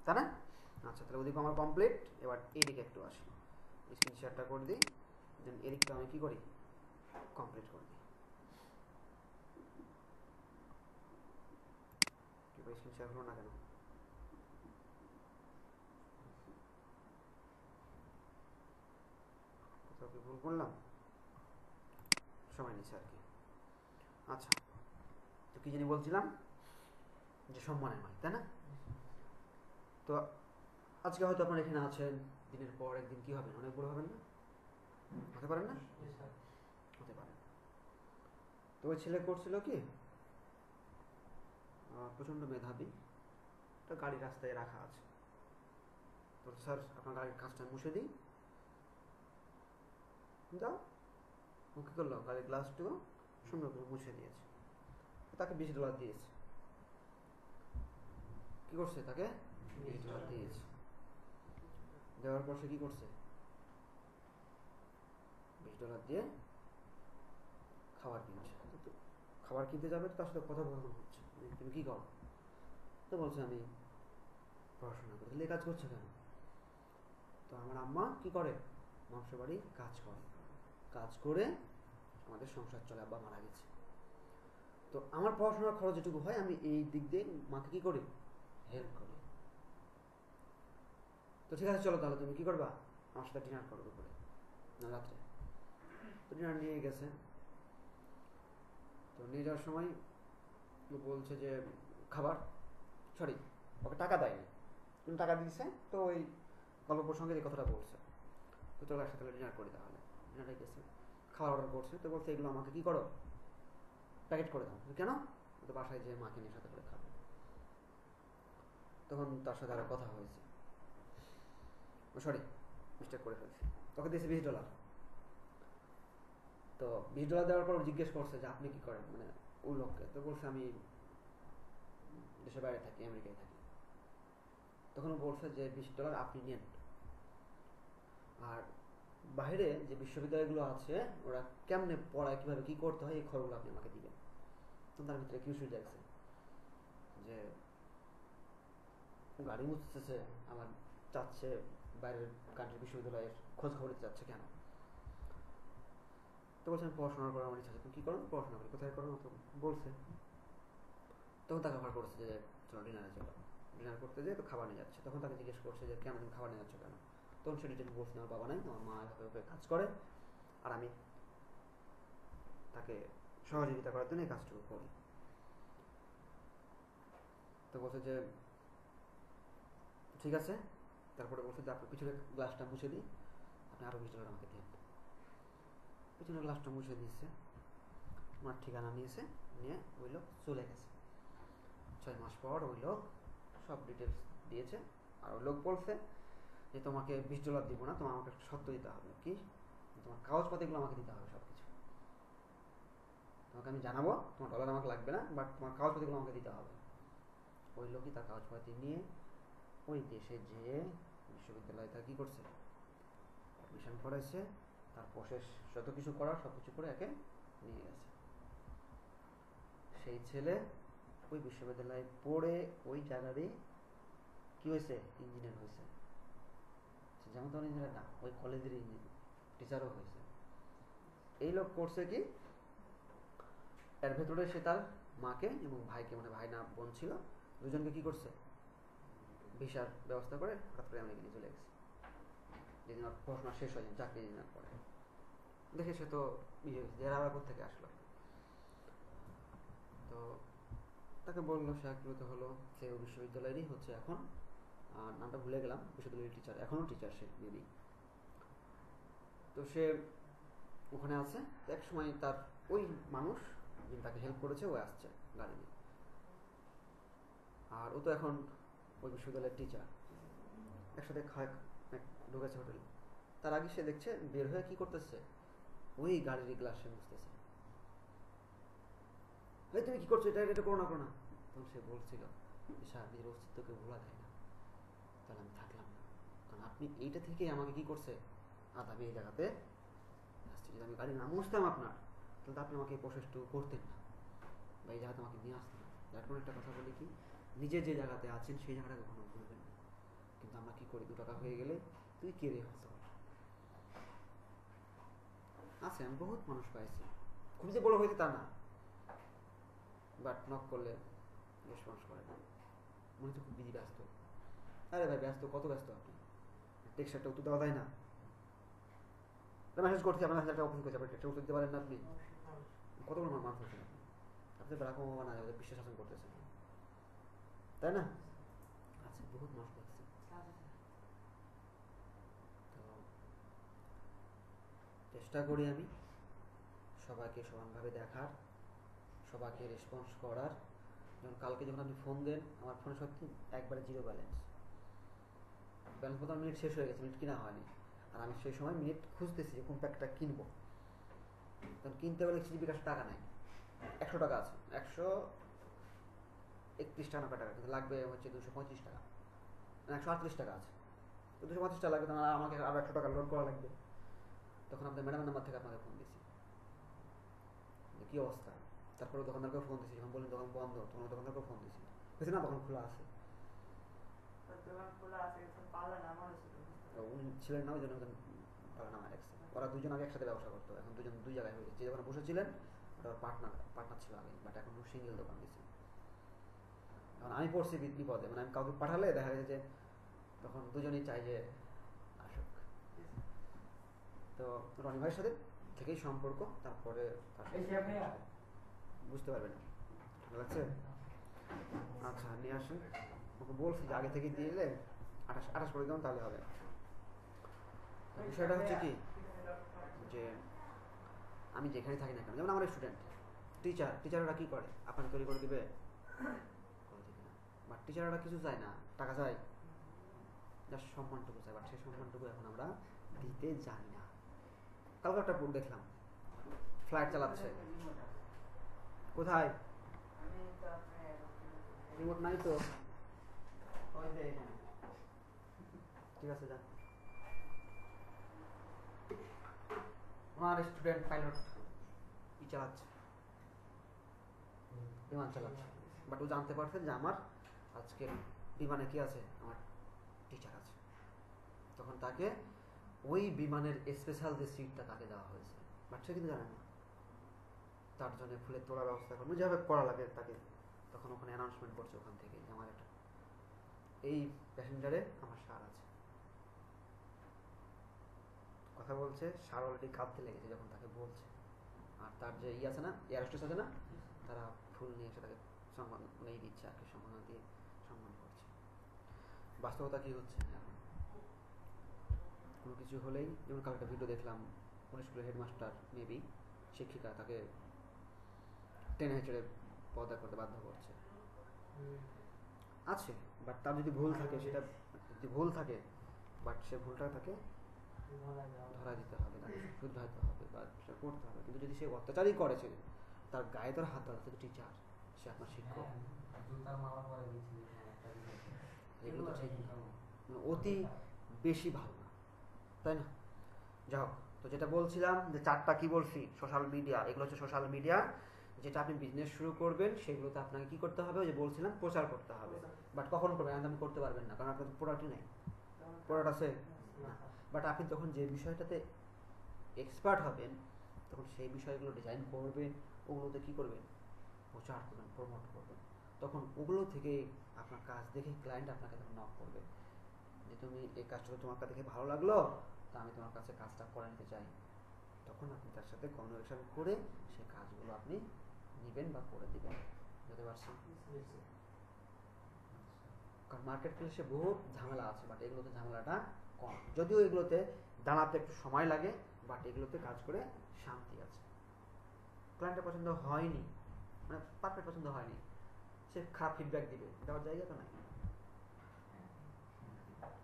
তাই না? আচ্ছা, তাহলে ওদিকে আমার কমপ্লিট। এবার এদিকে একটু আসি, স্ক্রিন শেয়ারটা করে দিই, দেন এদিকটা আমি কী করি, কমপ্লিট করে দিই। কী করে স্ক্রিন শেয়ার হলো না কেন? কোথাও কি ভুল করলাম? সময় নিচ্ছে আর কি। আচ্ছা, তো কী জানি বলছিলাম, যে সম্মানের মালিক, তাই না? তো আজকে হয়তো আপনারা এখানে আছেন, দিনের পর একদিন কী হবেন, অনেক বড় হবেন না? হতে পারেন না? হতে পারেন। তো ওই ছেলে করছিল কি, প্রচণ্ড মেধাবী, তো গাড়ি রাস্তায় রাখা আছে, তো স্যার আপনার গাড়ির কাজটা মুছে দিই, দাও। ও কী করলো, গাড়ির গ্লাসটিও সুন্দর করে মুছে দিয়েছে, তাকে $20 দিয়েছে। কী করছে, তাকে $20 দিয়েছে। দেওয়ার পর সে কী করছে, $20 দিয়ে খাবার কিনছে। তো খাবার কিনতে যাবে, তার সাথে কথোপকথন হচ্ছে, তুমি কী করো? তো বলছে আমি পড়াশোনা করি। তাহলে এই কাজ করছে কেন? তো আমার আম্মা কি করে, মাংসের বাড়ি কাজ করে, কাজ করে আমাদের সংসার চলে, আব্বা মারা গেছে। তো আমার পড়াশোনার খরচ যেটুকু হয় আমি এই দিক দিয়ে মাকে কী করি, হেল্প করি। তো ঠিক আছে, চলো তাহলে তুমি কী করবা, আমার সাথে ডিনার করো দুপুরে না রাত্রে। তো ডিনার নিয়ে গেছে। তো নিয়ে যাওয়ার সময় বলছে যে খাবার, সরি, ওকে টাকা দেয়নি, তুমি টাকা দিয়েছে। তো ওই গল্প প্রসঙ্গে এই কথাটা বলছে। তো চলো একসাথে ডিনার করি। তাহলে ডিনারে গেছে, খাবার অর্ডার করছে। তো বলছে এগুলো আমাকে কী করো, প্যাকেট করে দাও। কেন? তো বাসায় যেয়ে মাকে নিয়ে সাথে করে খাবে। তখন তার সাথে আরও কথা হয়েছে, সরি মিস্টেক করে ফেলছি, ওকে দিয়েছে $20। তো $20 দেওয়ার পর জিজ্ঞেস করছে যে আপনি কী করেন, মানে ওই লোককে। তো বলছে আমি দেশের বাইরে থাকি, আমেরিকায় থাকি। তখন বলছে যে $20 আপনি নেন, আর বাইরে যে বিশ্ববিদ্যালয়গুলো আছে ওরা কেমনে পড়ায়, কীভাবে কী করতে হয়, এই খবরগুলো আপনি আমাকে দিবেন। তো তার ভিতরে কিউরিওসিটি জাগছে যে গাড়ি মুছতেছে, আমার চাচ্ছে বাইরের কান্ট্রির বিশ্ববিদ্যালয়ের খোঁজ খবর দিতে চাচ্ছে কেন? তো বলছে আমি পড়াশোনা করার আমার ইচ্ছা আছে। তুমি কী করো? পড়াশোনা করি। কোথায় করো? তো বলছে। তখন তাকে অফার করছে যে চলো ডিনারে চলো। ডিনার করতে যেয়ে তো খাবার নিয়ে যাচ্ছে। তখন তাকে জিজ্ঞেস করছে যে কেন তুমি খাবার নিয়ে যাচ্ছ কেন? তখন সে ডিটেল বলছে আমার বাবা নাই, আমার মা এভাবে এভাবে কাজ করে, আর আমি তাকে সহযোগিতা করার জন্য এই কাজটুকু করি। তো বলছে যে ঠিক আছে। তারপরে বলছে যে আপনার পিছনে গ্লাসটা মুছে দিই, আপনি আরও $20 আমাকে দিন। পিছনে গ্লাসটা মুছে দিচ্ছে, ওনার ঠিকানা নিয়েছে, নিয়ে ওই লোক চলে গেছে। 6 মাস পর ওই লোক সব ডিটেলস দিয়েছে। আর ওই লোক বলছে যে তোমাকে $20 দিব না, তোমার আমাকে একটা শর্ত দিতে হবে। কি? তোমার কাগজপাতিগুলো আমাকে দিতে হবে, সব কিছু তোমাকে আমি জানাবো, তোমার ডলার আমাকে লাগবে না, বাট তোমার কাগজপাতিগুলো আমাকে দিতে হবে। ওই লোকই তার কাগজপাতি নিয়ে ওই দেশে যেয়ে বিশ্ববিদ্যালয়ে তার কী করছে, অ্যাডমিশন করেছে, তার প্রসেস যত কিছু করার সব কিছু করে একে নিয়ে গেছে। সেই ছেলে ওই বিশ্ববিদ্যালয়ে পড়ে ওই জায়গারই কী হয়েছে, ইঞ্জিনিয়ার হয়েছে। যেমন তখন ইঞ্জিনিয়ার না, ওই কলেজের ইঞ্জিনিয়ার, টিচারও হয়েছে। এই লোক করছে কি, এর ভেতরে সে তার মাকে এবং ভাইকে, মানে ভাই না বোন ছিল, দুজনকে কী করছে, ভিসার ব্যবস্থা করে হঠাৎ করে আমেরিকা নিয়ে চলে গেছে। যেদিন ওর পড়াশোনা শেষ হয়ে যায়, চাকরি দিনের পরে দেখে সে তো ইয়ে হয়েছে যে এরা কোথেকে আসলো। তো তাকে বললো, সে আগ্রহীত হলো, সে বিশ্ববিদ্যালয়েরই হচ্ছে এখন, নামটা ভুলে গেলাম, বিশ্ববিদ্যালয়ের টিচার, এখনও টিচার সে মেবি। তো সে ওখানে আছে। এক সময় তার ওই মানুষ যিনি তাকে হেল্প করেছে ও আসছে গাড়ি নিয়ে, আর ও তো এখন ওই বিশ্ববিদ্যালয়ের টিচার। একসাথে ঢুকেছে হোটেলে। তার আগে সে দেখছে বের হয়ে কী করতেছে, ওই গাড়ির গ্লাস সে মুছতেছে। ভাই তুমি কী করছো, এটা এটা করো না, করো না। তখন সে বলছিল স্যার নিজের অস্তিত্বকে ভোলা দেয় না। তাহলে আমি থাকলাম না, কারণ আপনি এইটা থেকেই আমাকে কী করছে, আমি এই জায়গাতে আসছি। যদি আমি গাড়ি না মুছতাম আপনার, তাহলে আপনি আমাকে এই প্রসেসটুকু করতেন না, বা এই জায়গাতে আমাকে নিয়ে আসতেন না। যার কোনো একটা কথা বলি কি, নিজে যে জায়গাতে আছেন সেই জায়গাটা কখনো ভুলবেন না। কিন্তু আমরা কি করি, 2 টাকা হয়ে গেলে তুই কে রে হতো আছে। আমি বহুত মানুষ পাইছি, খুব যে বড় হয়েছে তা না, বাট নক করলে রেসপন্স করে না, মনে হচ্ছে খুব বিজি, ব্যস্ত। আরে ভাই ব্যস্ত, কত ব্যস্ত আপনি? টেক্সট একটা উত্তর দেওয়া যায় না? মেসেজ করছি, আপনার একটা অফিস করছি, আপনি টেক্সট উত্তর দিতে পারেন না? আপনি কত বড় মানুষ হচ্ছেন আপনি? আপনি বারাক ওবামা না, ওদের বিশ্ব শাসন করতেছেন, তাই না? আচ্ছা, বহুত মানুষ দেখছি। তো চেষ্টা করি আমি সবাইকে সমানভাবে দেখার, সবাইকে রেসপন্স করার। যেমন কালকে যখন আপনি ফোন দেন, আমার ফোনে সত্যি একবারে 0 ব্যালেন্স বলতে মিনিট শেষ হয়ে গেছে, মিনিট কিনা হয়নি। আর আমি সেই সময় মিনিট খুঁজতেছি যে কোন প্যাকটা কিনবো, তখন কিনতে গেলে সিজিবি কাছে টাকা নাই, 100 টাকা আছে, 131 টাকা 90 টাকা, কিন্তু লাগবে হচ্ছে 235 টাকা, 138 টাকা আছে, তো 235 টাকা লাগবে, তখন আমাকে আরো 100 টাকা লোড করা লাগবে। তখন আপনার ম্যাডামের নাম্বার থেকে আপনাকে ফোন দিয়েছি, কি অবস্থা। তারপরে দোকানদারকে ফোন দিয়েছি, যখন বললেন দোকান বন্ধ, তখন দোকানদারকে ফোন দিয়েছি, বুঝছি না তখন খোলা আছে, উনি ছিলেন না, ওই জন্য তারা নামায় রাখছে। ওরা দুজন আগে একসাথে ব্যবসা করতো, এখন দুজন 2 জায়গায় হয়ে গেছে। যে দোকানে বসেছিলেন ওটা পার্টনার ছিল আগে, বাট এখন সিঙ্গেল দোকান দিয়েছে। এখন আমি পড়ছি বিপদে, মানে আমি কাউকে পাঠালে দেখা গেছে যে তখন দুজনেই চাই যে আসুক। তো রনি ভাইয়ের সাথে থেকেই সম্পর্ক, তারপরে বুঝতে পারবেন, ঠিক আছে? আচ্ছা নিয়ে আসেন, ওকে বলছি যে আগে থেকে দিয়ে দিলে 28 করে দেবেন, তাহলে হবে। বিষয়টা হচ্ছে কি, যে আমি যেখানে থাকি না কেন, যেমন আমার স্টুডেন্ট, টিচাররা কি করে, আপনাকে তৈরি করে দিবে, বাট টিচাররা কিছু চায় না, টাকা চায়, জাস্ট সম্মানটুকু চায়, বাট সেই সম্মানটুকু এখন আমরা দিতে জানি না। কালকে একটা বুক দেখলাম, ফ্লাইট চালাচ্ছে, কোথায় রিমোট নাই তো, ঠিক আছে যান। আমার স্টুডেন্ট পাইলট কি চালাচ্ছে, বিমান চালাচ্ছে, বাট ও জানতে পারছে যে আমার আজকে বিমানে কি আছে, আমার টিচার আছে, তখন তাকে ওই বিমানের স্পেশাল যে সিটটা তাকে দেওয়া হয়েছে, বাট সে কিন্তু জানে না। তার জন্য ফুলের তোলার ব্যবস্থা করবো, যেভাবে করা লাগে তাকে, তখন ওখানে অ্যানাউন্সমেন্ট করছে ওখান থেকে যে আমার একটা এই প্যাসেঞ্জারে আমার সার আছে, কথা বলছে, সার অলরেডি কাঁদতে লেগেছে যখন তাকে বলছে। আর তার যে আছে না, এয়ার হোস্টেস আছে না, তারা ফুল নিয়ে এসে তাকে সম্মান নেই দিচ্ছে আর কি, সম্মান দিয়ে সম্মান করছে। বাস্তবতা কি হচ্ছে এখন, কোনো কিছু হলেই, যেমন কালকে ভিডিও দেখলাম, কোন স্কুলের হেডমাস্টার মেবি শিক্ষিকা তাকে টেনে হেঁচড়ে পর্দা করতে বাধ্য করছে, আছে। বাট তার যদি ভুল থাকে, সেটা যদি ভুল থাকে, বাট সে ভুলটা তাকে ধরা দিতে হবে, তাকে শুধরাতে হবে বা সেটা করতে হবে। কিন্তু যদি সে অত্যাচারই করেছে, তার গায়ে তার হাত ধরা, টিচার, সে আপনার শিক্ষক, এগুলো তো ঠিক অতি বেশি ভালো না, তাই না? যাই হোক, তো যেটা বলছিলাম যে 4টা কি বলছি, সোশ্যাল মিডিয়া, এগুলো হচ্ছে সোশ্যাল মিডিয়া, যেটা আপনি বিজনেস শুরু করবেন সেগুলোতে আপনাকে কি করতে হবে, ওই যে বলছিলাম প্রচার করতে হবে। বাট কখন করবেন, আপনি করতে পারবেন না, কারণ আপনার তো প্রোডাক্টই নেই, প্রোডাক্ট আছে না। বাট আপনি তখন যে বিষয়টাতে এক্সপার্ট হবেন, তখন সেই বিষয়গুলো ডিজাইন করবেন, ওগুলোতে কি করবেন, প্রচার করবেন, প্রমোট করবেন। তখন ওগুলো থেকে আপনার কাজ দেখে ক্লায়েন্ট আপনাকে তখন নক করবে যে তুমি এই কাজটা তোমার কাছে দেখে ভালো লাগলো, তা আমি তোমার কাছে কাজটা করে নিতে চাই। তখন আপনি তার সাথে কমিউনিকেশন করে সেই কাজগুলো আপনি নেবেন বা করে দেবেন, বুঝতে পারছেন? কারণ মার্কেট প্লেসে বহু ঝামেলা আছে, বাট এগুলোতে ঝামেলাটা কম, যদিও এগুলোতে দাঁড়াতে একটু সময় লাগে, বাট এগুলোতে কাজ করে শান্তি আছে। ক্লায়েন্টের পছন্দ হয়নি, মানে পারফেক্ট পছন্দ হয়নি, সে খারাপ ফিডব্যাক দিবে, দেওয়ার জায়গা তো নাই।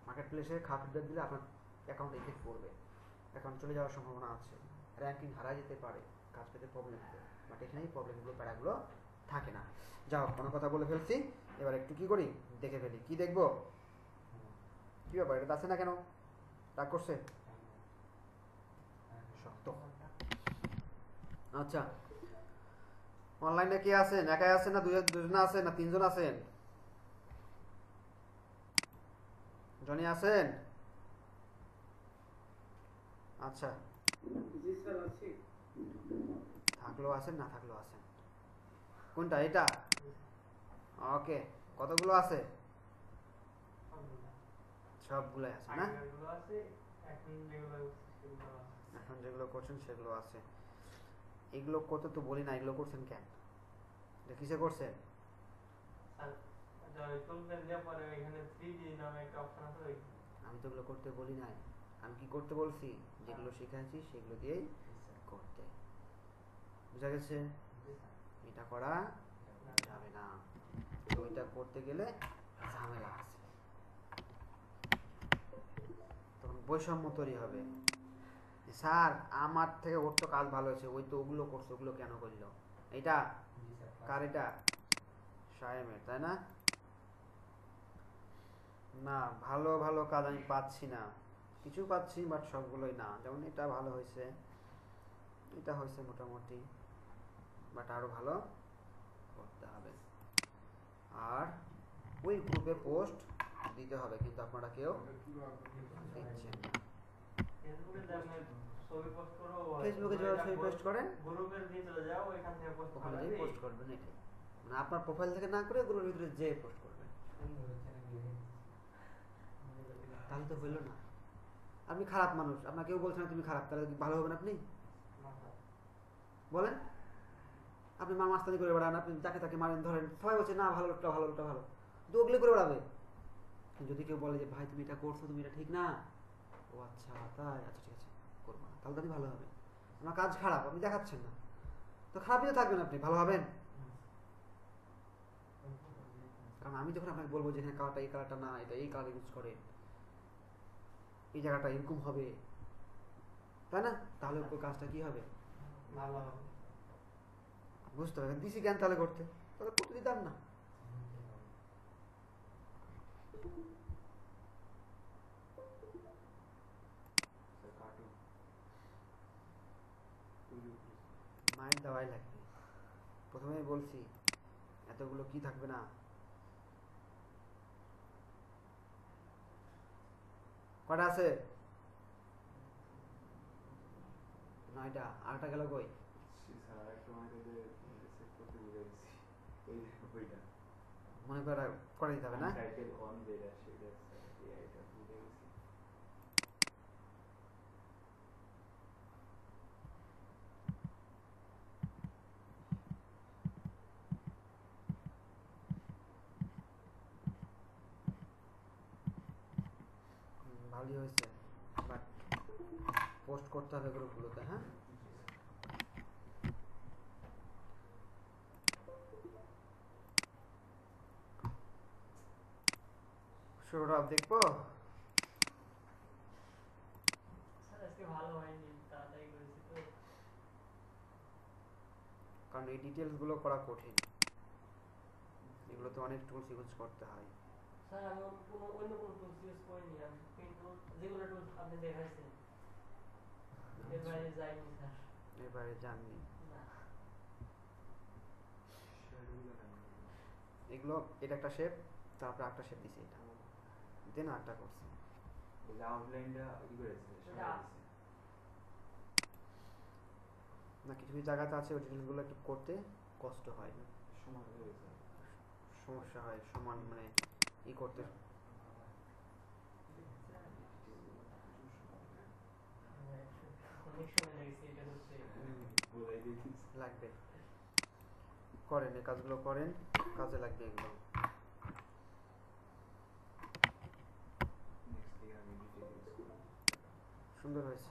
মার্কেট প্লেসে খারাপ ফিডব্যাক দিলে আপনার অ্যাকাউন্ট এফেক্ট পড়বে, অ্যাকাউন্ট চলে যাওয়ার সম্ভাবনা আছে, র্যাঙ্কিং হারা যেতে পারে, কাজ পেতে প্রবলেম হবে। বাট এখানেই প্রবলেমগুলো, প্যারাগুলো থাকে না। যাও, কোনো কথা বলে ফেলছি, এবার একটু কি করি, দেখে ফেলি। কি দেখবো, কি ব্যাপার, এটা আছে না কেন, রাগ করছে? শক্ত। আচ্ছা, অনলাইনে কে আছেন, একাই আছেন না দুজন আছেন না 3জন আছেন? জনি আছেন? আচ্ছা, জি স্যার আছি। থাকলেও আছেন না থাকলেও আছেন। কোনটা এটা? ওকে, কতগুলো আছে? সবগুলোই আছে না? এখন যেগুলো করছেন সেগুলো আছে। এগুলো করতে তো বলি না, এগুলো করছেন কেন? এটা কিসে করছেন? আমি তো এগুলো করতে বলি নাই। আমি কি করতে বলছি? যেগুলো শিখাচ্ছি সেগুলো দিয়েই করতে। বুঝা গেছে? এটা করা যাবে না, ওইটা করতে গেলে ঝামেলা আছে, তখন বৈষম্য তৈরি হবে। স্যার আমার থেকে ওর তো কাজ ভালো হয়েছে, ওই তো ওগুলো করছে, ওগুলো কেন করলো? এটা কার? এটা সায়েমের, তাই না? না, ভালো ভালো কাজ আমি পাচ্ছি না, কিছু পাচ্ছি বাট সবগুলোই না। যেমন এটা ভালো হয়েছে, এটা হয়েছে মোটামুটি, বাট আরো ভালো করতে হবে। আর ওই গ্রুপে পোস্ট দিতে হবে, কিন্তু আপনারা কেউ দিচ্ছেন না। ফেসবুকে যারা ছবি পোস্ট করেন ওখানে যেয়ে পোস্ট করবেন, এটাই মানে আপনার প্রোফাইল থেকে না করে গ্রুপের ভিতরে যেয়ে পোস্ট করবেন, তাহলে তো হইলো না। আপনি খারাপ মানুষ, আপনার কেউ বলছে না তুমি খারাপ, তাহলে ভালো হবেন আপনি? বলেন, আপনি মাস্তানি করে বেড়ান, আপনি যাকে তাকে মারেন, ধরেন সবাই বলছে না ভালো লোকটা ভালো, লোকটা ভালো, তো ওগুলো করে বেড়াবে। যদি কেউ বলে যে ভাই তুমি এটা করছো, তুমি এটা ঠিক না, ও আচ্ছা তাই, আচ্ছা ঠিক আছে করবো না, তাহলে তো আপনি ভালো হবেন। আপনার কাজ খারাপ, আপনি দেখাচ্ছেন না, তো খারাপই তো থাকবেন, আপনি ভালো হবেন? কারণ আমি যখন আপনাকে বলবো যে হ্যাঁ কালারটা এই কালারটা না, এটা এই কালার ইউজ করে, এই জায়গাটা এরকম হবে, তাই না? তাহলে ওই কাজটা কি হবে? ভালো হবে। বুঝতে হবে, দিছি জ্ঞান তাহলে করতে, তাহলে করতে দিতাম না। মায়ের দেওয়াই লাগবে, প্রথমেই বলছি এতগুলো কি থাকবে না। কটা আছে? 9টা। আরেকটা গেল কই? মনে করে করে দিতে হবে না? ভালোই হয়েছে, বাট পোস্ট করতে হবে গ্রুপগুলোতে। হ্যাঁ, সৌরভ দেখবো। কারণ এই ডিটেলস গুলো করা কঠিন, এগুলোতে অনেক টুলস ইউজ করতে হয়। স্যার আমি অন্য কোনো টুলস ইউজ করিনি, আমি কিন্তু যেগুলো টুলস আপনি দেখাইছেন এর বাইরে যাইনি স্যার। এর বাইরে যাননি? এগুলো, এটা একটা শেপ, তারপর একটা শেপ দিছি, এটা দেন আরেকটা করছি। না কিছু কিছু জায়গাতে আছে ওই ডিটেলসগুলো একটু করতে কষ্ট হয়, সমস্যা হয়, সমান মানে ই করতে লাগবে। করেন এই কাজগুলো করেন, কাজে লাগবে এগুলো। সুন্দর হয়েছে,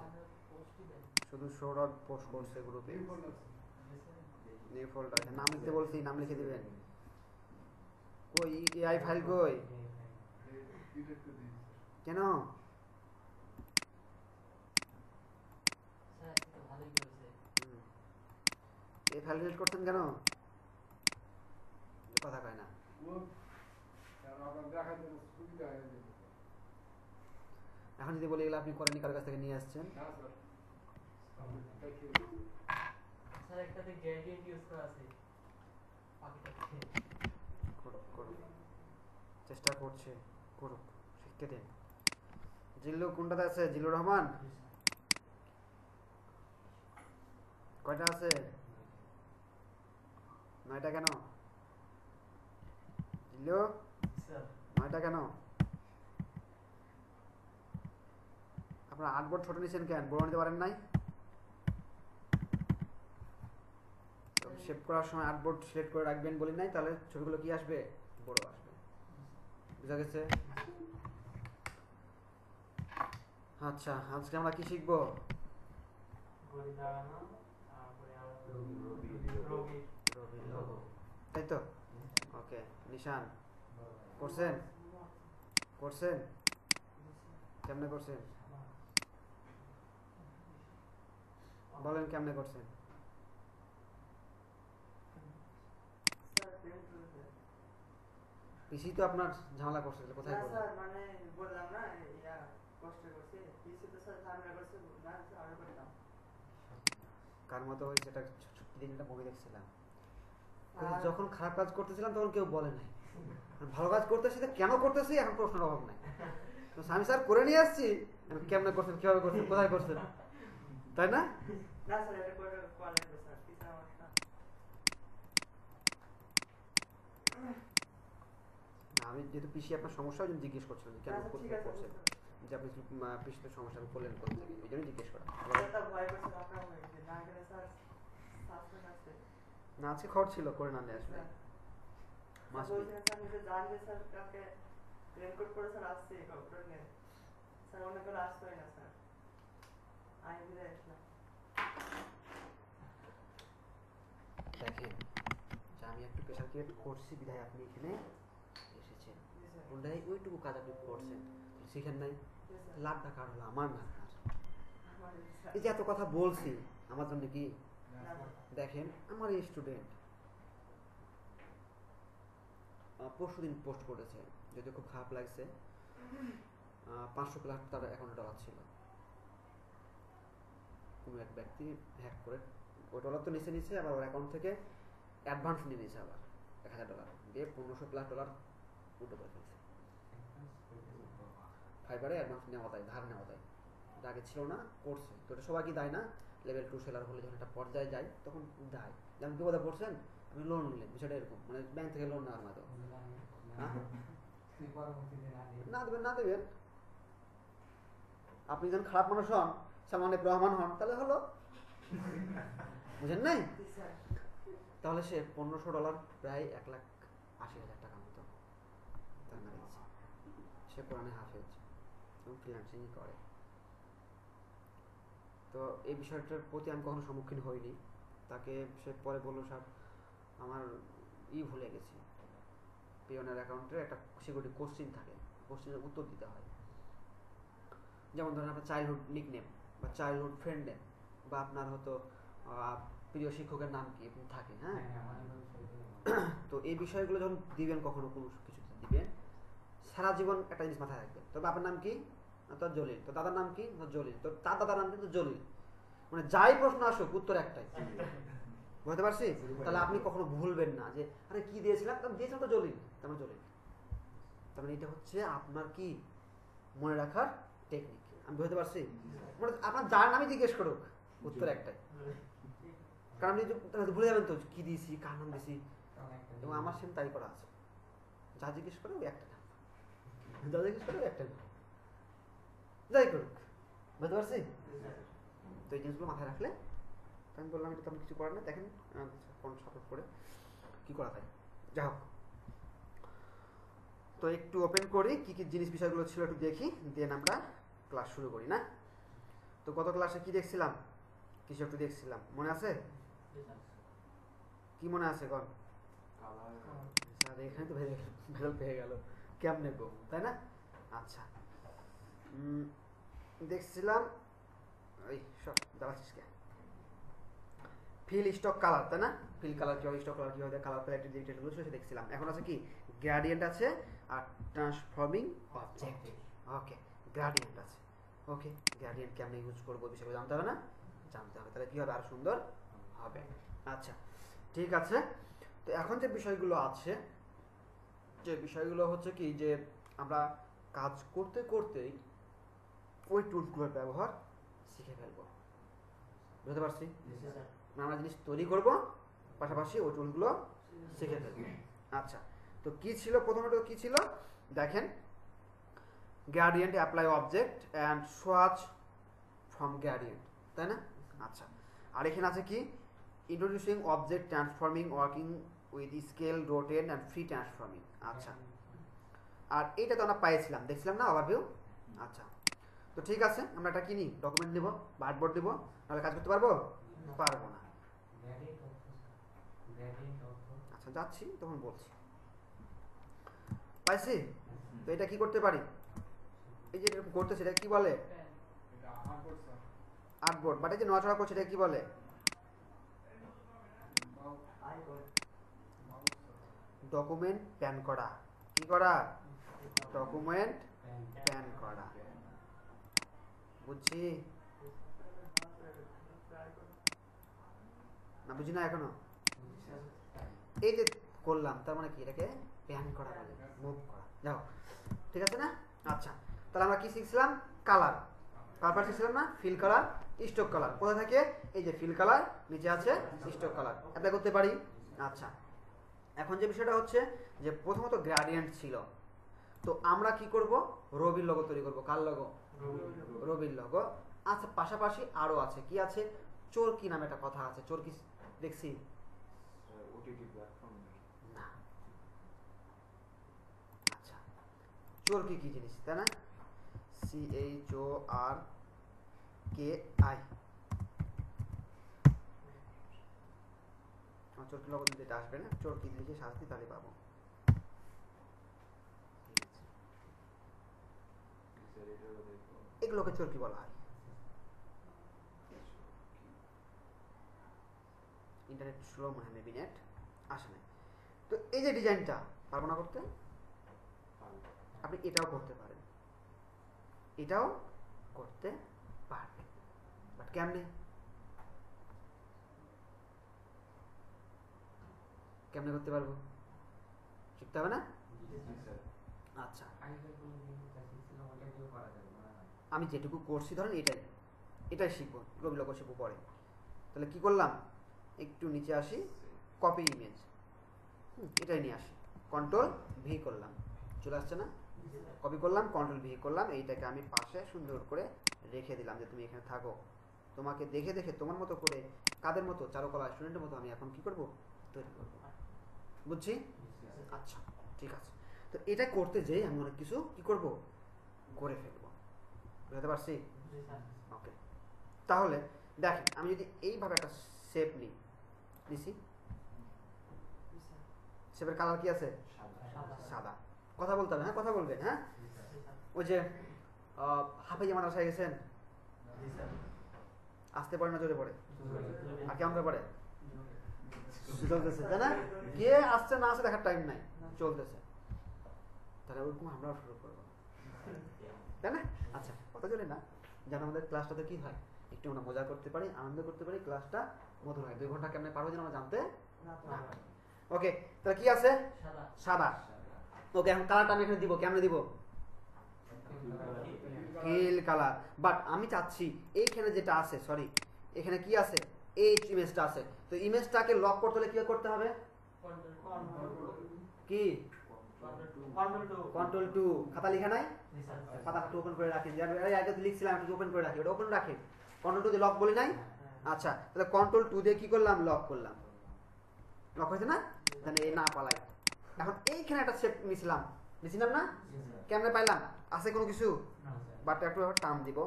শুধু সৌরভ পোস্ট করছে গ্রুপে। নিউ ফোল্ডার, নাম লিখতে বলছি, নাম লিখে দিবেন। কই এআই ফাইল কই? কেন? এই ফাইল ডিলিট করছেন কেন? কথা কয় না। এখন যদি বলি এগুলো আপনি করেননি, কার কাছ থেকে নিয়ে আসছেন? স্যার একটাতে গ্রেডিয়েন্ট ইউজ করা আছে, করুক, চেষ্টা করছে, করুক, শিখতে দেন। জিল্লু কোনটাতে আছে? জিল্লুর রহমান কয়টা আছে? 9টা কেন? জিল্লু স্যার 9টা কেন? আপনারা 8 বোর্ড ছোট নিছেন কেন? বড় নিতে পারেন নাই? শেপ করার সময় 8 বোর্ড সিলেক্ট করে রাখবেন বলি নাই, তাহলে ছবিগুলো কি আসবে? বড় আসবে। বুঝা গেছে? আচ্ছা, আজকে আমরা কি শিখবো? ঘড়ি দাঁড়ানো, তারপরে রোগী তাই তো? ওকে, নিশান করছেন? করছেন? কেমনে করছেন? বলেন কেমনে করছেন? পিসি তো আপনার ঝামেলা করছে, তাহলে কোথায় করবেন? স্যার মানে বললাম না ইয়া কষ্ট করছে পিসি তো স্যার ঝামেলা করছে না আরো করতাম কার মতো হয়েছে এটা? দিন একটা মুভি দেখছিলাম, যখন খারাপ কাজ করতেছিলাম তখন কেউ বলে নাই, ভালো কাজ করতেছি তো কেন করতেছি এখন প্রশ্নের অভাব নাই। তো স্বামী স্যার করে নিয়ে আসছি, কেমনে করছেন, কিভাবে করছেন, কোথায় করছেন, তাই না? না স্যার এটা করে কোয়ালিটি স্যার পিসি আমার না আমি যেহেতু পিসি আপনার সমস্যা ওই জন্য জিজ্ঞেস করছিলাম যে কেন ঠিক কোথায় আছে করছেন, যে আপনি পিসিতে সমস্যা করলেন কোথা থেকে, এই জন্য জিজ্ঞেস করা। এটা ভয় করছে আপনার হয়ে গেছে না গেলে স্যার সাসপেন্ড আছে না আজকে খরচ ছিল, করে না নিয়ে আসলে মাস বলছেন স্যার নিজে জানবে স্যার কাকে রেনকোট পরে স্যার আসছে ডক্টর নিয়ে স্যার অনেক করে আসতে হয় না স্যার আমি বুঝে আসলাম দেখেন যে আমি একটু প্রেশার ক্রিয়েট করছি বিধায় আপনি এখানে এসেছেন, ওটাই ওইটুকু কাজ আপনি করছেন, শিখেন নাই, লাভটা কার হলো? আমার না আপনার। এই যে এত কথা বলছি আমার জন্য কি? দেখেন আমার এই স্টুডেন্ট পরশুদিন পোস্ট করেছে, যদি খুব খারাপ লাগছে, 500 প্লাস তার অ্যাকাউন্টে ডলার ছিল, কোনো এক ব্যক্তি হ্যাক করে ওই ডলার তো নিচে আবার ওর অ্যাকাউন্ট থেকে অ্যাডভান্স নিয়ে নিয়েছে আবার $1000 দিয়ে 1500 প্লাস ডলার উল্টো করে ফেলছে। ফাইবারে অ্যাডভান্স নেওয়া দেয়, ধার নেওয়া দেয়, এটা আগে ছিল না, করছে তো এটা সবাই কি দেয় না? লেভেল 2 সেলার হলে যখন একটা পর্যায়ে যায় তখন দেয়, যেমন বিপদে পড়ছেন আপনি লোন নিলেন, বিষয়টা এরকম, মানে ব্যাংক থেকে লোন নেওয়ার মতো, না দেবেন না দেবেন, আপনি যখন খারাপ মানুষ হন, সালমান এফ রহমান হন, তাহলে হলো, বুঝেন নাই? তাহলে সে $1500 প্রায় 1,80,000 টাকার মতো তার মেরেছে। সে কোরআনে হাফেজ এবং ফ্রিল্যান্সিং করে। তো এই বিষয়টার প্রতি আমি কখনো সম্মুখীন হইনি। তাকে সে পরে বললো স্যার আমার ভুলে গেছি, পিওনের অ্যাকাউন্টে একটা সিকিউরিটি কোশ্চিন থাকে, কোশ্চিনের উত্তর দিতে হয়, যেমন ধরেন আপনার চাইল্ডহুড নিকনেম বা চাইল্ডহুড ফ্রেন্ড নেম বা আপনার হয়তো প্রিয় শিক্ষকের নাম কি থাকে, হ্যাঁ। তো এই বিষয়গুলো যখন দিবেন, কখনো কোনো কিছু দিবেন, সারা জীবন একটা জিনিস মাথায় রাখবেন, তোর বাবার নাম কি? তোর জলিল। তোর দাদার নাম কি? তোর জলিল। তোর তার দাদার নাম কিন্তু জলিল, মানে যাই প্রশ্ন আসুক উত্তর একটাই, বুঝতে পারছি? তাহলে আপনি কখনো ভুলবেন না যে আরে কি দিয়েছিলাম, দিয়েছিলাম তো জলিল, তার মানে জলিল। তার মানে এটা হচ্ছে আপনার কি মনে রাখার টেকনিক। আমি বুঝতে পারছি? মানে আপনার যার নামই জিজ্ঞেস করুক উত্তর একটাই, কারণ আপনি ভুলে যাবেন তো কি দিয়েছি, কার নাম দিয়েছি। এবং আমার সেম তাই করা আছে, যা জিজ্ঞেস করে ওই একটা নাম, যা জিজ্ঞেস করে ওই একটা নাম, যাই করুক, বুঝতে পারছি? তো এই জিনিসগুলো মাথায় রাখলে, আমি বললাম এটা তেমন কিছু করার না, দেখেন সাপোর্ট করে কি করা যায়। যাই হোক, তো একটু ওপেন করি কি কি জিনিস বিষয়গুলো ছিল একটু দেখি, দেন আমরা ক্লাস শুরু করি না। তো গত ক্লাসে কি দেখছিলাম, কিছু একটু দেখছিলাম, মনে আছে? কি মনে আছে কন? স্যার এখানে তো ভেজাল পেয়ে গেল, কেমনে গো, তাই না? আচ্ছা, দেখছিলাম ওই সব জ্বালাচ্ছিস কে, ফিল স্টক কালার, তাই না? ফিল কালার কিভাবে, স্টক কালার কিভাবে, কালার প্যালেটের যে ডিটেলগুলো ছিল সেটা দেখছিলাম। এখন আছে কি গ্রেডিয়েন্ট আছে আর ট্রান্সফর্মিং অবজেক্ট। ওকে, গ্রেডিয়েন্ট আছে, ওকে, গ্রেডিয়েন্ট কেমনে ইউজ করবো বিষয়গুলো জানতে হবে না? জানতে হবে, তাহলে কি হবে, আরো সুন্দর হবে। আচ্ছা ঠিক আছে, তো এখন যে বিষয়গুলো আছে, যে বিষয়গুলো হচ্ছে কি যে আমরা কাজ করতে করতেই ওই টুলসগুলোর ব্যবহার শিখে ফেলবো। বুঝতে পারছি? আমরা জিনিস তৈরি করব, পাশাপাশি ওই টুলগুলো শিখে ফেলবো। আচ্ছা, তো কি ছিল প্রথমত, কি ছিল দেখেন, gradient apply object and swatch from gradient, তাই না? আচ্ছা, আর এখানে আছে কি, introducing object transforming working with scale rotate and free transforming. আচ্ছা, আর এইটা তো আমরা পাইছিলাম, দেখছিলাম না ওভারভিউ। আচ্ছা, তো ঠিক আছে, আমরা এটা কি নিই, ডকুমেন্ট নিব বা আর্টবোর্ড দিব, নাহলে কাজ করতে পারবো? পারবো না। আচ্ছা, যাচ্ছি তখন বলছি। পাইছি? তো এটা কি করতে পারি, এই যে করতেছে এটা কি বলে, আর্টবোর্ড। বাট এই যে নড়াচড়া করছে এটা কি বলে, ডকুমেন্ট প্যান করা। কি করা? ডকুমেন্ট প্যান করা। বুঝছি না, বুঝি না এখনো? এই যে করলাম, তার মানে কি, এটাকে প্যান করা বলে, মুভ করা। যাও, ঠিক আছে না? আচ্ছা, তাহলে আমরা কি শিখছিলাম, কালার। কালার শিখছিলাম না, ফিল কালার, স্ট্রোক কালার। কোথা থেকে? এই যে ফিল কালার, নিচে আছে স্ট্রোক কালার, অ্যাপ্লাই করতে পারি। আচ্ছা, এখন যে বিষয়টা হচ্ছে যে প্রথমত গ্রেডিয়েন্ট ছিল, তো আমরা কি করব, রবির লোগো তৈরি করব। কার লোগো? রবির লোগো। আচ্ছা, পাশাপাশি আরো আছে, কি আছে, চরকি নামে একটা কথা আছে। চরকি দেখছি না? আচ্ছা, চরকি কি জিনিস, তাই না? CHORKI। চরকি লোগো দিতে আসবে না, চরকি লিখে শাস্তি তাহলে পাবো। এগুলোকে চরকি বলা হয়। ইন্টারনেট স্লো মনে হয়, মেবি নেট আসে না। তো এই যে ডিজাইনটা পারবো না করতে, আপনি এটাও করতে পারেন, এটাও করতে পারবেন, বাট কেমনে? কেমনে করতে পারবো, শিখতে হবে না? আচ্ছা, আমি যেটুকু করছি ধরেন এটাই শিখবো, রবি লোগো শিখবো পরে। তাহলে কি করলাম, একটু নিচে আসি, কপি ইমেজ, এটাই নিয়ে আসি, কন্ট্রোল ভি করলাম, চলে আসছে না? কপি করলাম, কন্ট্রোল ভি করলাম, এইটাকে আমি পাশে সুন্দর করে রেখে দিলাম যে তুমি এখানে থাকো। তোমাকে দেখে দেখে তোমার মতো করে, কাদের মতো, চারুকলা স্টুডেন্টের মতো আমি এখন কি করব, তৈরি করব। বুঝছি? আচ্ছা, ঠিক আছে। তো এটা করতে যেয়ে আমি অনেক কিছু কি করব, করে ফেলবো। বুঝতে পারছি? ওকে, তাহলে দেখেন, আমি যদি এইভাবে একটা শেপ নিছি, শেপের কালার কি আছে, সাদা। কথা বলতে হবে, হ্যাঁ কথা বলবেন, হ্যাঁ। ওই যে হাফেজ মাদ্রাসায় গেছেন, আসতে পারে না জোরে পড়ে, আর কেমন পড়ে, চলতেছে, তাই না? কে আসছে না আসছে দেখার টাইম নাই, চলতেছে। তাহলে ওরকম আমরাও শুরু করবো, তাই না? আচ্ছা, কত জোরে না, যেন আমাদের ক্লাসটাতে কি হয়, একটু আমরা মজা করতে পারি, আনন্দ করতে পারি, ক্লাসটা মধুর হয়। 2 ঘন্টা কেমনে পারবো যেন আমরা জানতে না পারি। ওকে, তাহলে কি আছে, সাদা। ওকে, এখন কালারটা আমি এখানে দিব, কেমনে দিব, ফিল কালার। বাট আমি চাচ্ছি এইখানে যেটা আছে, সরি এখানে কি আছে, এই ইমেজটা আছে, তো ইমেজটাকে লক করতে হলে কি করতে হবে, কি কন্ট্রোল 2। খাতা লিখা নাই, খাতাটা ওপেন করে রাখেন, আগে তো লিখছিলাম একটু ওপেন করে রাখি, ওটা ওপেন রাখেন। কন্ট্রোল 2 দিয়ে লক বলি নাই? আচ্ছা, তাহলে কন্ট্রোল 2 দিয়ে কি করলাম, লক করলাম। লক হয়েছে না? তাহলে এই না পালাই। এখন এইখানে একটা শেপ নিছিলাম না, কেমনে পাইলাম, আছে কোনো কিছু, বাট একটু টার্ম দিব,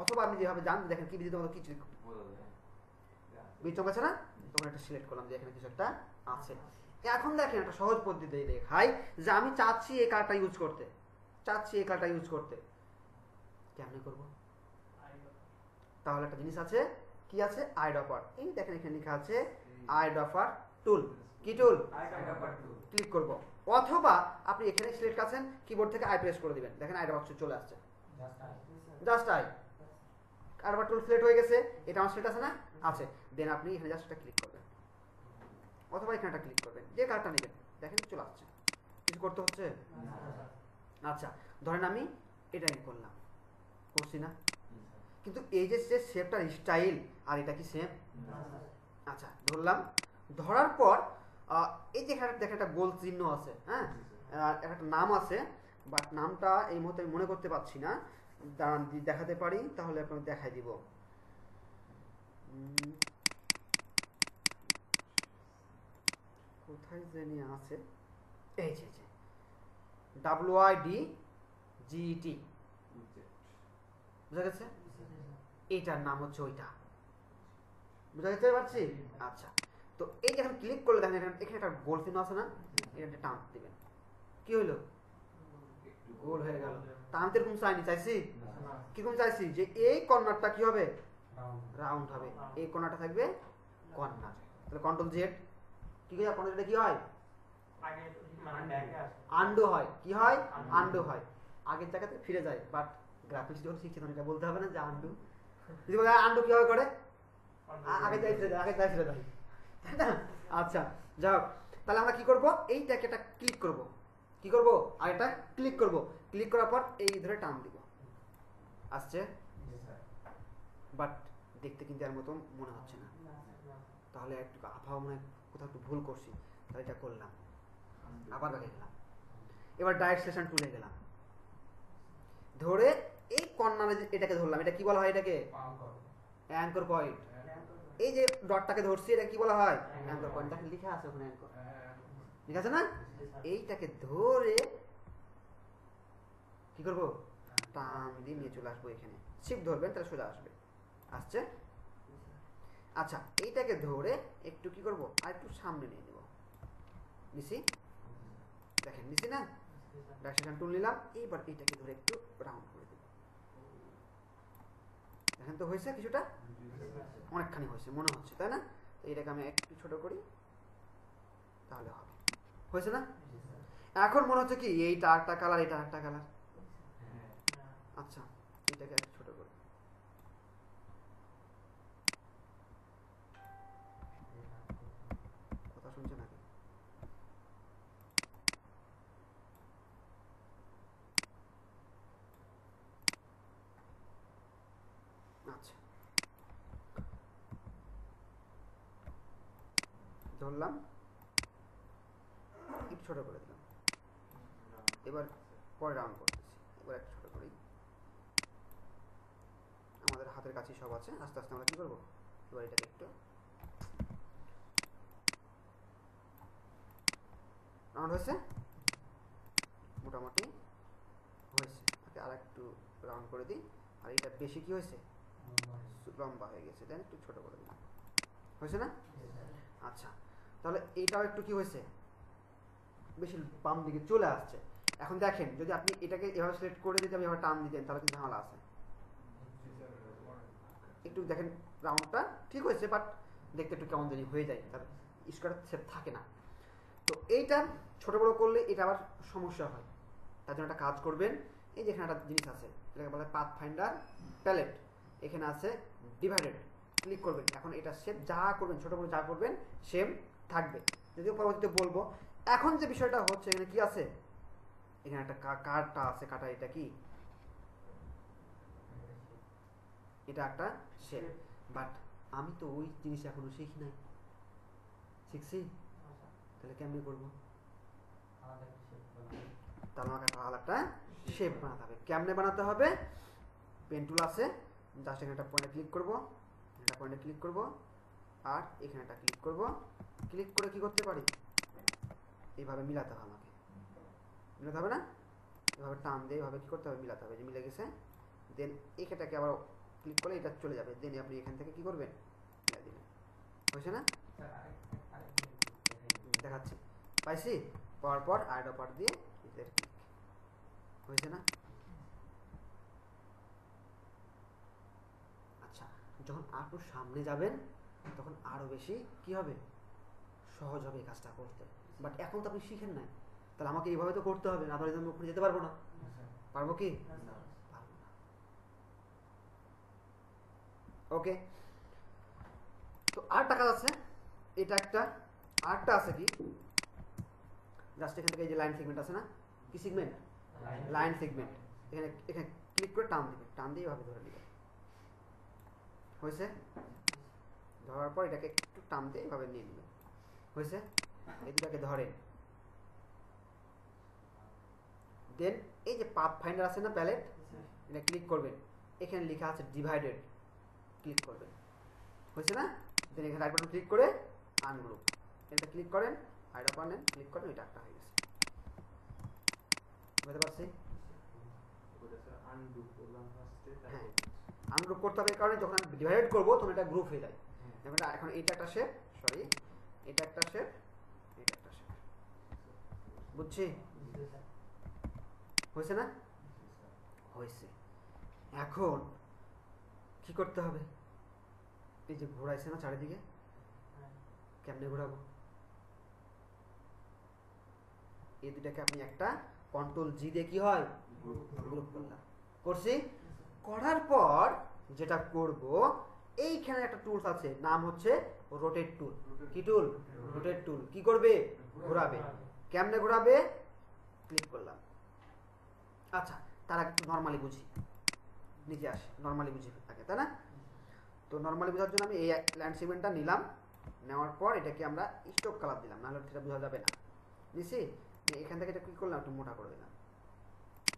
অথবা আপনি যেভাবে জান, দেখেন কি দিতে তোমাদের কিছু বিচক আছে না, তখন একটা সিলেক্ট করলাম যে এখানে কিছু একটা আছে। এখন দেখেন একটা সহজ পদ্ধতি দেখাই, যে আমি চাচ্ছি এই কার্ডটা ইউজ করতে, কেমনে করব? তাহলে একটা জিনিস আছে, কি আছে, আইড্রপার। এই দেখেন এখানে লেখা আছে আইড্রপার টুল। কি টুল? ক্লিক করব, অথবা আপনি এখানে সিলেক্ট আছেন, কিবোর্ড থেকে আই প্রেস করে দিবেন, দেখেন আইড্রপার চলে আসছে, জাস্ট আইড্রপার টুল সিলেক্ট হয়ে গেছে। এটা আমার সিলেক্ট আছে না, আছে। দেন আপনি এখানে জাস্ট একটা ক্লিক করবেন, অথবা এখানে একটা ক্লিক করবেন, যে কার্ডটা নেবেন, দেখেন চলে আসছে। কিছু করতে হচ্ছে? আচ্ছা, ধরেন আমি এটাই করলাম, করছি না, কিন্তু এই যে শেপটার স্টাইল আর এটা কি সেম? আচ্ছা ধরলাম, ধরার পর এই যে এখানে দেখে একটা গোল চিহ্ন আছে, হ্যাঁ একটা নাম আছে, বাট নামটা এই মুহূর্তে আমি মনে করতে পারছি না, দাঁড়ান দেখাতে পারি তাহলে আপনাকে দেখাই দিব। কোথায় জানি আছে, এই যে WIDGET, বুঝা গেছে? এইটার নাম হচ্ছে ওইটা, বুঝা গেছে পারছি? আচ্ছা, তো এই যখন ক্লিক করলে দেখেন এখানে একটা গোল চিহ্ন আছে না, এটা টান দিবেন, কি হইলো? গোল হয়ে গেল। তা আমি তো এরকম চাইনি, চাইছি কিরকম চাইছি যে এই কর্নারটা কি হবে? রাউন্ড হবে, এই কর্নারটা থাকবে কর্নার। তাহলে কন্ট্রোল জেড কি হয়? কন্ট্রোল জেড কি হয়? আন্ডু হয়। কি হয়? আন্ডু হয়, আগের জায়গাতে ফিরে যায়। বাট গ্রাফিক্স যখন শিখছি তখন এটা বলতে হবে না যে আন্ডু, যদি বলে আন্ডু কিভাবে করে, আগে যাই ফিরে যায়, আগে যাই ফিরে যায়, তাই না? আচ্ছা যাও, তাহলে আমরা কি করব? এইটাকে একটা ক্লিক করব, কি করব? আগেটা ক্লিক করব, ক্লিক করার পর এই ধরে টান দিব, আসছে, বাট দেখতে কিন্তু এর মতো মনে হচ্ছে না। তাহলে একটু আবহাওয়া মনে হয় কোথাও একটু ভুল করছি, তাহলে এটা করলাম, আবার ব্যাকে গেলাম, এবার ডাইরেক্ট সেশন টুলে গেলাম, ধরে এই কর্নারে এটাকে ধরলাম, এটা কি বলা হয়? এটাকে অ্যাঙ্কর পয়েন্ট। এই যে ডটটাকে ধরছি এটা কি বলা হয়? Anchor point. দেখেন লেখা আছে ওখানে অ্যাঙ্কর, ঠিক আছে না? এইটাকে ধরে কি করব? টান দিয়ে নিয়ে চলে আসবো এখানে, শিফট ধরবেন তাহলে সোজা আসবে, আসছে। আচ্ছা এইটাকে ধরে একটু কি করব? আর একটু সামনে নিয়ে নেব, নিছি, দেখেন নিছি না, ডাইরেকশন টুল নিলাম, এইবার এইটাকে ধরে একটু রাউন্ড করে দেব, দেখেন তো হয়েছে, কিছুটা অনেকখানি হয়েছে মনে হচ্ছে, তাই না? এইটাকে আমি একটু ছোট করি তাহলে হবে, হয়েছে না? এখন মনে হচ্ছে কি এইটা একটা কালার, এটা একটা কালার। আচ্ছা এটাকে একটু ছোট করি, কথা শুনছে নাকি? আচ্ছা ধরলাম, একটু ছোট করে দিলাম, এবার পরে রাউন্ড করতেছি, এবার একটু ছোট করি, আমাদের হাতের কাছে সব আছে, আস্তে আস্তে আমরা কি করবো? এবার এটাকে একটু রাউন্ড হয়েছে, মোটামুটি হয়েছে, ওকে আর একটু রাউন্ড করে দিই, আর এটা বেশি কি হয়েছে? লম্বা হয়ে গেছে, দেন একটু ছোট করে দিলাম, হয়েছে না? আচ্ছা তাহলে এটাও একটু কি হয়েছে? বেশি বাম দিকে চলে আসছে। এখন দেখেন যদি আপনি এটাকে এভাবে সিলেক্ট করে দিতে, আমি এভাবে টান দিতেন, তাহলে কিন্তু ঝামেলা আছে। একটু দেখেন রাউন্ডটা ঠিক হয়েছে, বাট দেখতে একটু কেমন জানি হয়ে যায়, তার স্কোয়ার শেপ থাকে না। তো এইটা ছোট বড় করলে এটা আবার সমস্যা হয়, তার জন্য একটা কাজ করবেন, এই যে এখানে একটা জিনিস আছে, এটাকে বলা হয় পাথ ফাইন্ডার প্যালেট, এখানে আছে ডিভাইডেড, ক্লিক করবেন, এখন এটা শেপ যা করবেন, ছোট বড় যা করবেন সেম থাকবে, যদিও পরবর্তীতে বলবো। এখন যে বিষয়টা হচ্ছে, এখানে কি আছে? এখানে একটা কাটা আছে, কাটা, এটা কি? এটা একটা শেপ, বাট আমি তো ওই জিনিস এখনো শিখি নাই, শিখছি, তাহলে কেমনে করবো? তাহলে আমাকে আলাদা শেপ বানাতে হবে। কেমনে বানাতে হবে? পেন টুল আছে, জাস্ট এখানে একটা পয়েন্টে ক্লিক করবো, একটা পয়েন্টে ক্লিক করবো, আর এখানে একটা ক্লিক করবো, ক্লিক করে কি করতে পারি? এইভাবে মিলাতে হবে, আমাকে মিলাতে হবে না, এভাবে টান দিয়ে এভাবে কি করতে হবে? মিলাতে হবে, যে মিলে গেছে, দেন এখানটাকে আবার ক্লিক করলে এটা চলে যাবে, দেন আপনি এখান থেকে কি করবেন? মিলাই দিবেন, হয়েছে না? দেখাচ্ছি, পাইছি, পাওয়ার পর আইডা পার্ট দিয়ে হয়েছে না? আচ্ছা যখন আরো সামনে যাবেন তখন আরো বেশি কি হবে? সহজ হবে এই কাজটা করতে, বাট এখন তো আপনি শিখেন নাই, তাহলে আমাকে এইভাবে তো করতে হবে, না তাহলে আমি ওখানে যেতে পারবো না। পারবো কি? পারবো না। ওকে, তো আরেকটা কাজ আছে, এটা একটা, আরেকটা আছে কি, জাস্ট এখান থেকে এই যে লাইন সেগমেন্ট আছে না, কি সেগমেন্ট? লাইন সেগমেন্ট, এখানে এখানে ক্লিক করে টান দিবে, টান দিয়ে এভাবে ধরে দিবে। হয়েছে? ধরার পর এটাকে একটু টান দিয়ে এভাবে নিয়ে নিবে। হয়েছে? এই দুটাকে ধরেন। দেন এই যে পাথ ফাইন্ডার আছে না প্যালেট, এটা ক্লিক করবেন, এখানে লেখা আছে ডিভাইডেড, ক্লিক করবেন। হয়েছে না? দেন এখানে রাইট বাটন ক্লিক করে আনগ্রুপ, এটা ক্লিক করেন, আর এটা পারেন ক্লিক করেন, এটা একটা হয়ে গেছে। বুঝতে পারছি? হ্যাঁ, আনগ্রুপ করতে হবে, কারণে যখন আমি ডিভাইড করবো তখন এটা গ্রুপ হয়ে যায়। এখন এটা একটা শেপ, সরি এটা একটা শেপ, এটা একটা শেপ। বুঝছি? হয়েছে না? হয়েছে। এখন কি করতে হবে? এই যে ঘোরাইছে না চারিদিকে, কেমনে ঘোরাবো? এই দুটাকে আপনি একটা কন্ট্রোল জি দিয়ে কি হয় গ্রুপ করলাম, করছি। করার পর যেটা করব, এইখানে একটা টুলস আছে, নাম হচ্ছে রোটেট টুল। কি টুল? রোটেট টুল। কি করবে? ঘোরাবে। কেমনে ঘোরাবে? ক্লিক করলাম। আচ্ছা, তারা একটু নর্মালি বুঝি, নিচে আসে, নর্মালি বুঝি থাকে, তাই না? তো নর্মালি বোঝার জন্য আমি এই ল্যান্ড সেগমেন্টটা নিলাম, নেওয়ার পর এটাকে আমরা স্টক কালার দিলাম, নাহলে সেটা বোঝা যাবে না। নিছি, এখান থেকে এটা ক্লিক করলাম, একটু মোটা করে দিলাম,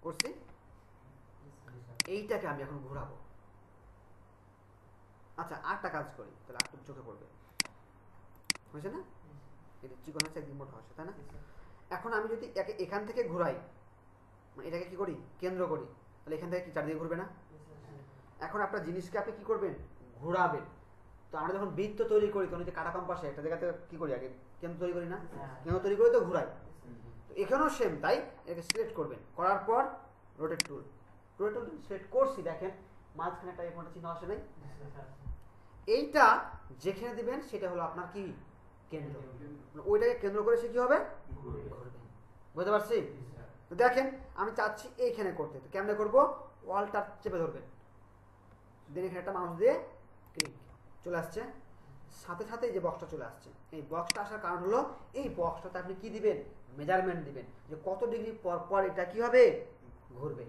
করছি। এইটাকে আমি এখন ঘোরাবো। আচ্ছা, আটটা কাজ করি, তাহলে আটটু চোখে পড়বে। হয়েছে না? এটা চিকন হচ্ছে, একদিন মোটা হচ্ছে, তাই না? এখন আমি যদি এখান থেকে ঘোরাই, মানে এটাকে কি করি? কেন্দ্র করি, তাহলে এখান থেকে কি চারদিকে ঘুরবে না? এখন আপনার জিনিসকে আপনি কি করবেন? ঘোরাবেন। তো আমরা যখন বৃত্ত তৈরি করি, তখন যে কাটা কম্পাসে একটা জায়গাতে কি করি? আগে কেন্দ্র তৈরি করি না? কেন্দ্র তৈরি করে তো ঘুরাই। তো এখানেও সেম তাই, এটাকে সিলেক্ট করবেন, করার পর রোটেট টুল, রোটেট টুল সিলেক্ট করছি, দেখেন মাঝখানে একটা এরকম চিহ্ন আসে নাই? এইটা যেখানে দিবেন সেটা হলো আপনার কি কেন্দ্র, ওইটাকে কেন্দ্র করে সে কি হবে? ঘুরবে। বুঝতে পারছি? তো দেখেন আমি চাচ্ছি এইখানে করতে, তো কেমনে করবো? ওয়ালটা চেপে ধরবেন, দেন এখানে একটা মাউস দিয়ে ক্লিক, চলে আসছে, সাথে সাথে এই যে বক্সটা চলে আসছে। এই বক্সটা আসার কারণ হলো এই বক্সটাতে আপনি কি দিবেন? মেজারমেন্ট দিবেন, যে কত ডিগ্রি পর পর এটা কি হবে? ঘুরবে।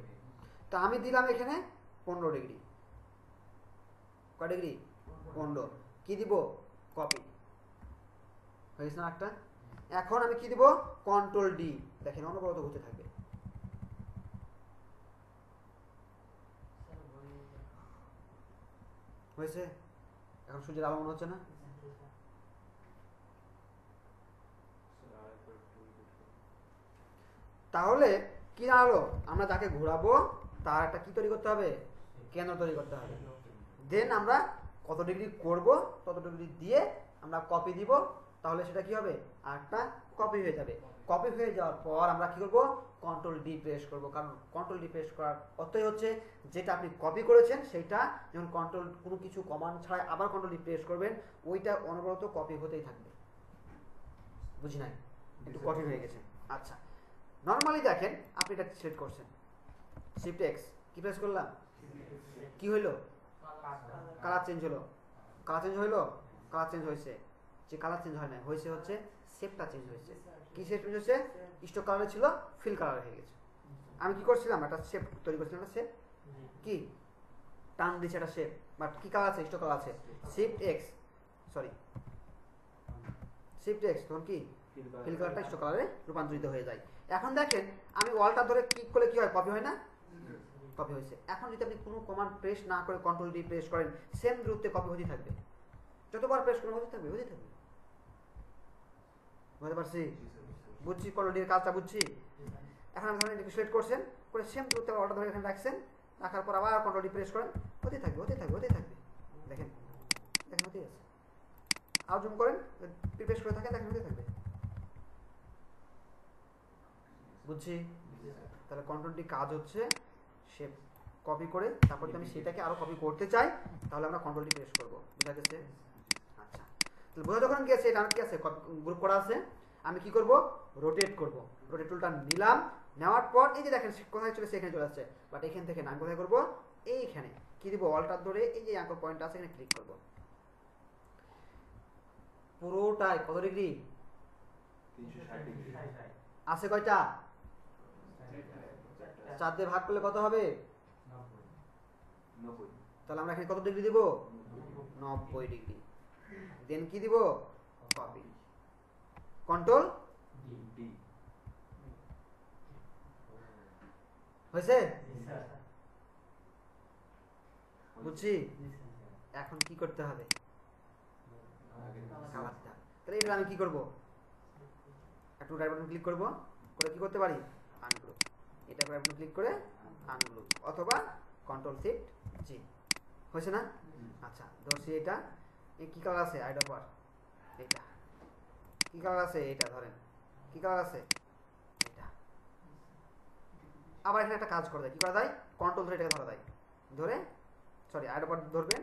তো আমি দিলাম এখানে 15 ডিগ্রি। কয় ডিগ্রি? 15। কি দিব? কপি। হয়েছে না একটা? এখন আমি কি দিব? কন্ট্রোল ডি, দেখেন অনবরত ঘুরতে থাকবে। হয়েছে? এখন সূর্যের আলো মনে হচ্ছে না? তাহলে কি দাঁড়ালো? আমরা যাকে ঘোরাবো তার একটা কি তৈরি করতে হবে? কেন্দ্র তৈরি করতে হবে। দেন আমরা কত ডিগ্রি করব তত ডিগ্রি দিয়ে আমরা কপি দিব, তাহলে সেটা কি হবে? আরেকটা কপি হয়ে যাবে। কপি হয়ে যাওয়ার পর আমরা কি করব? কন্ট্রোল ডি প্রেস করব, কারণ কন্ট্রোল ডি প্রেস করার অর্থই হচ্ছে যেটা আপনি কপি করেছেন সেইটা যখন কন্ট্রোল কোনো কিছু কমান্ড ছাড়াই আবার কন্ট্রোল ডি প্রেস করবেন, ওইটা অনবরত কপি হতেই থাকবে। বুঝি নাই? একটু কঠিন হয়ে গেছে। আচ্ছা, নর্মালি দেখেন আপনি এটা সিলেক্ট করছেন, শিফট এক্স কি প্রেস করলাম, কি হইলো? কালার চেঞ্জ হলো। কালার চেঞ্জ হইলো? কালার চেঞ্জ হয়েছে। যে কালার চেঞ্জ হয় না, হয়েছে হচ্ছে শেপটা চেঞ্জ হয়েছে। কি শেপ চেঞ্জ হয়েছে? স্টক কালারে ছিল ফিল কালার হয়ে গেছে। আমি কি করছিলাম? একটা শেপ তৈরি করছিলাম, একটা শেপ কি টান দিচ্ছে একটা শেপ, বাট কি কালার আছে? স্টক কালার আছে। Shift x, sorry shift x, তখন কি ফিল কালারটা স্টক কালারে রূপান্তরিত হয়ে যায়। এখন দেখেন আমি ওয়ালটা ধরে ক্লিক করলে কি হয়? কপি হয় না? কপি হয়েছে। এখন যদি আপনি কোনো কমান্ড প্রেস না করে কন্ট্রোল ডি প্রেস করেন, সেম দূরত্বে কপি হতে থাকবে, যতবার প্রেস করবেন হতে থাকবে, হতে থাকবে। বুঝতে পারছি? বুঝছি কন্ট্রোল ডি এর কাজটা বুঝছি। এখন আমি ধরেন এটাকে সিলেক্ট করছেন, করে সেম দূরত্বে ওয়ালটা ধরে এখানে রাখছেন, রাখার পর আবার কন্ট্রোল ডি প্রেস করেন, হতে থাকবে, হতে থাকবে, হতে থাকবে। দেখেন দেখেন হতে আছে। আর জুম করেন, প্রেস করে থাকেন, দেখেন হতে থাকবে। বুঝছি? তাহলে কন্ট্রোল ডি কাজ হচ্ছে শেপ কপি করে, তারপর যদি আমি সেটাকে আরো কপি করতে চাই তাহলে আমরা কন্ট্রোল ডি প্রেস করব। বুঝা গেছে? আচ্ছা, তাহলে বোঝা যখন গেছে, এটা কি আছে? গ্রুপ করা আছে। আমি কি করব? রোটেট করব। রোটেট টুলটা নিলাম, নেওয়ার পর এই যে দেখেন কোথায় চলে, সেখানে চলে আসছে, বাট এখান থেকে না, আমি কোথায় করব? এইখানে কি দিব? অল্টার ধরে এই যে অ্যাঙ্কর পয়েন্ট আছে, এখানে ক্লিক করব। পুরোটাই কত ডিগ্রি? 360 ডিগ্রি আছে কয়টা? 4 দিয়ে ভাগ করলে কত হবে? 90 তাহলে আমরা এখানে কত ডিগ্রি দিব 90 ডিগ্রি দেন কি দিব কপি কন্ট্রোল ডি হয়েছে জি স্যার বুঝছি জি স্যার এখন কি করতে হবে আগে কালারটা তাহলে এটা আমি কি করব একটু রাইট বাটন ক্লিক করব করে কি করতে পারি আনগ্রুপ এটা রাইট বাটন ক্লিক করে আনগ্রুপ অথবা কন্ট্রোল শিফট জি হয়েছে না আচ্ছা ধরছি এটা এই কি কালার আছে আইড অফার এটা কি কালার আছে এটা ধরেন কি কালার আছে এটা আবার এখানে একটা কাজ করা যায় কি করা যায় কন্ট্রোল ধরে এটাকে ধরা যায় ধরে সরি আইড অফার ধরবেন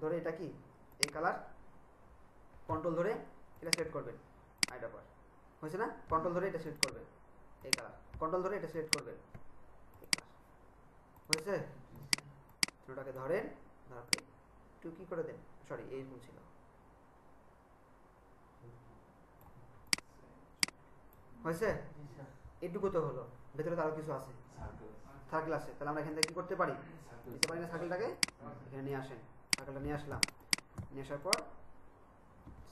ধরে এটা কি এই কালার কন্ট্রোল ধরে এটা সিলেক্ট করবেন আইড অফার হয়েছে না কন্ট্রোল ধরে এটা সিলেক্ট করবেন এই কালার কন্ট্রোল ধরে এটা সিলেক্ট করবেন এই কালার হয়েছে ওটাকে ধরেন ধরার পরে একটু কি করে দেন সরি এইরকম ছিল হয়েছে জি স্যার এটুকু তো হলো ভেতরে তো আরো কিছু আছে সার্কেল সার্কেল আছে তাহলে আমরা এখান থেকে কি করতে পারি নিতে পারি না সার্কেলটাকে এখানে নিয়ে আসেন সার্কেলটা নিয়ে আসলাম নিয়ে আসার পর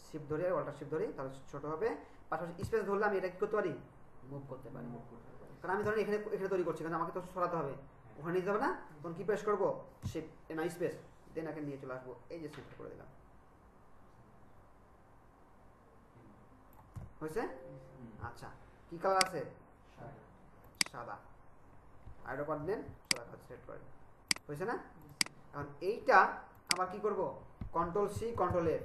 শিফট ধরে অল্টার শিফট ধরি তাহলে ছোট হবে পাশাপাশি স্পেস ধরলে আমি এটা কি করতে পারি মুভ করতে পারি কারণ আমি ধরেন এখানে এখানে তৈরি করছি কারণ আমাকে তো সরাতে হবে ওখানে নিতে হবে না তখন কি প্রেস করবো শিফট না স্পেস দেন এখানে নিয়ে চলে আসবো এই যে সেন্টার করে দিলাম হয়েছে আচ্ছা কি কালার আছে সাদা আইডো কার্ড দেন সাদা কালার সিলেক্ট করেন হয়েছে না এখন এইটা আবার কি করব কন্ট্রোল সি কন্ট্রোল এফ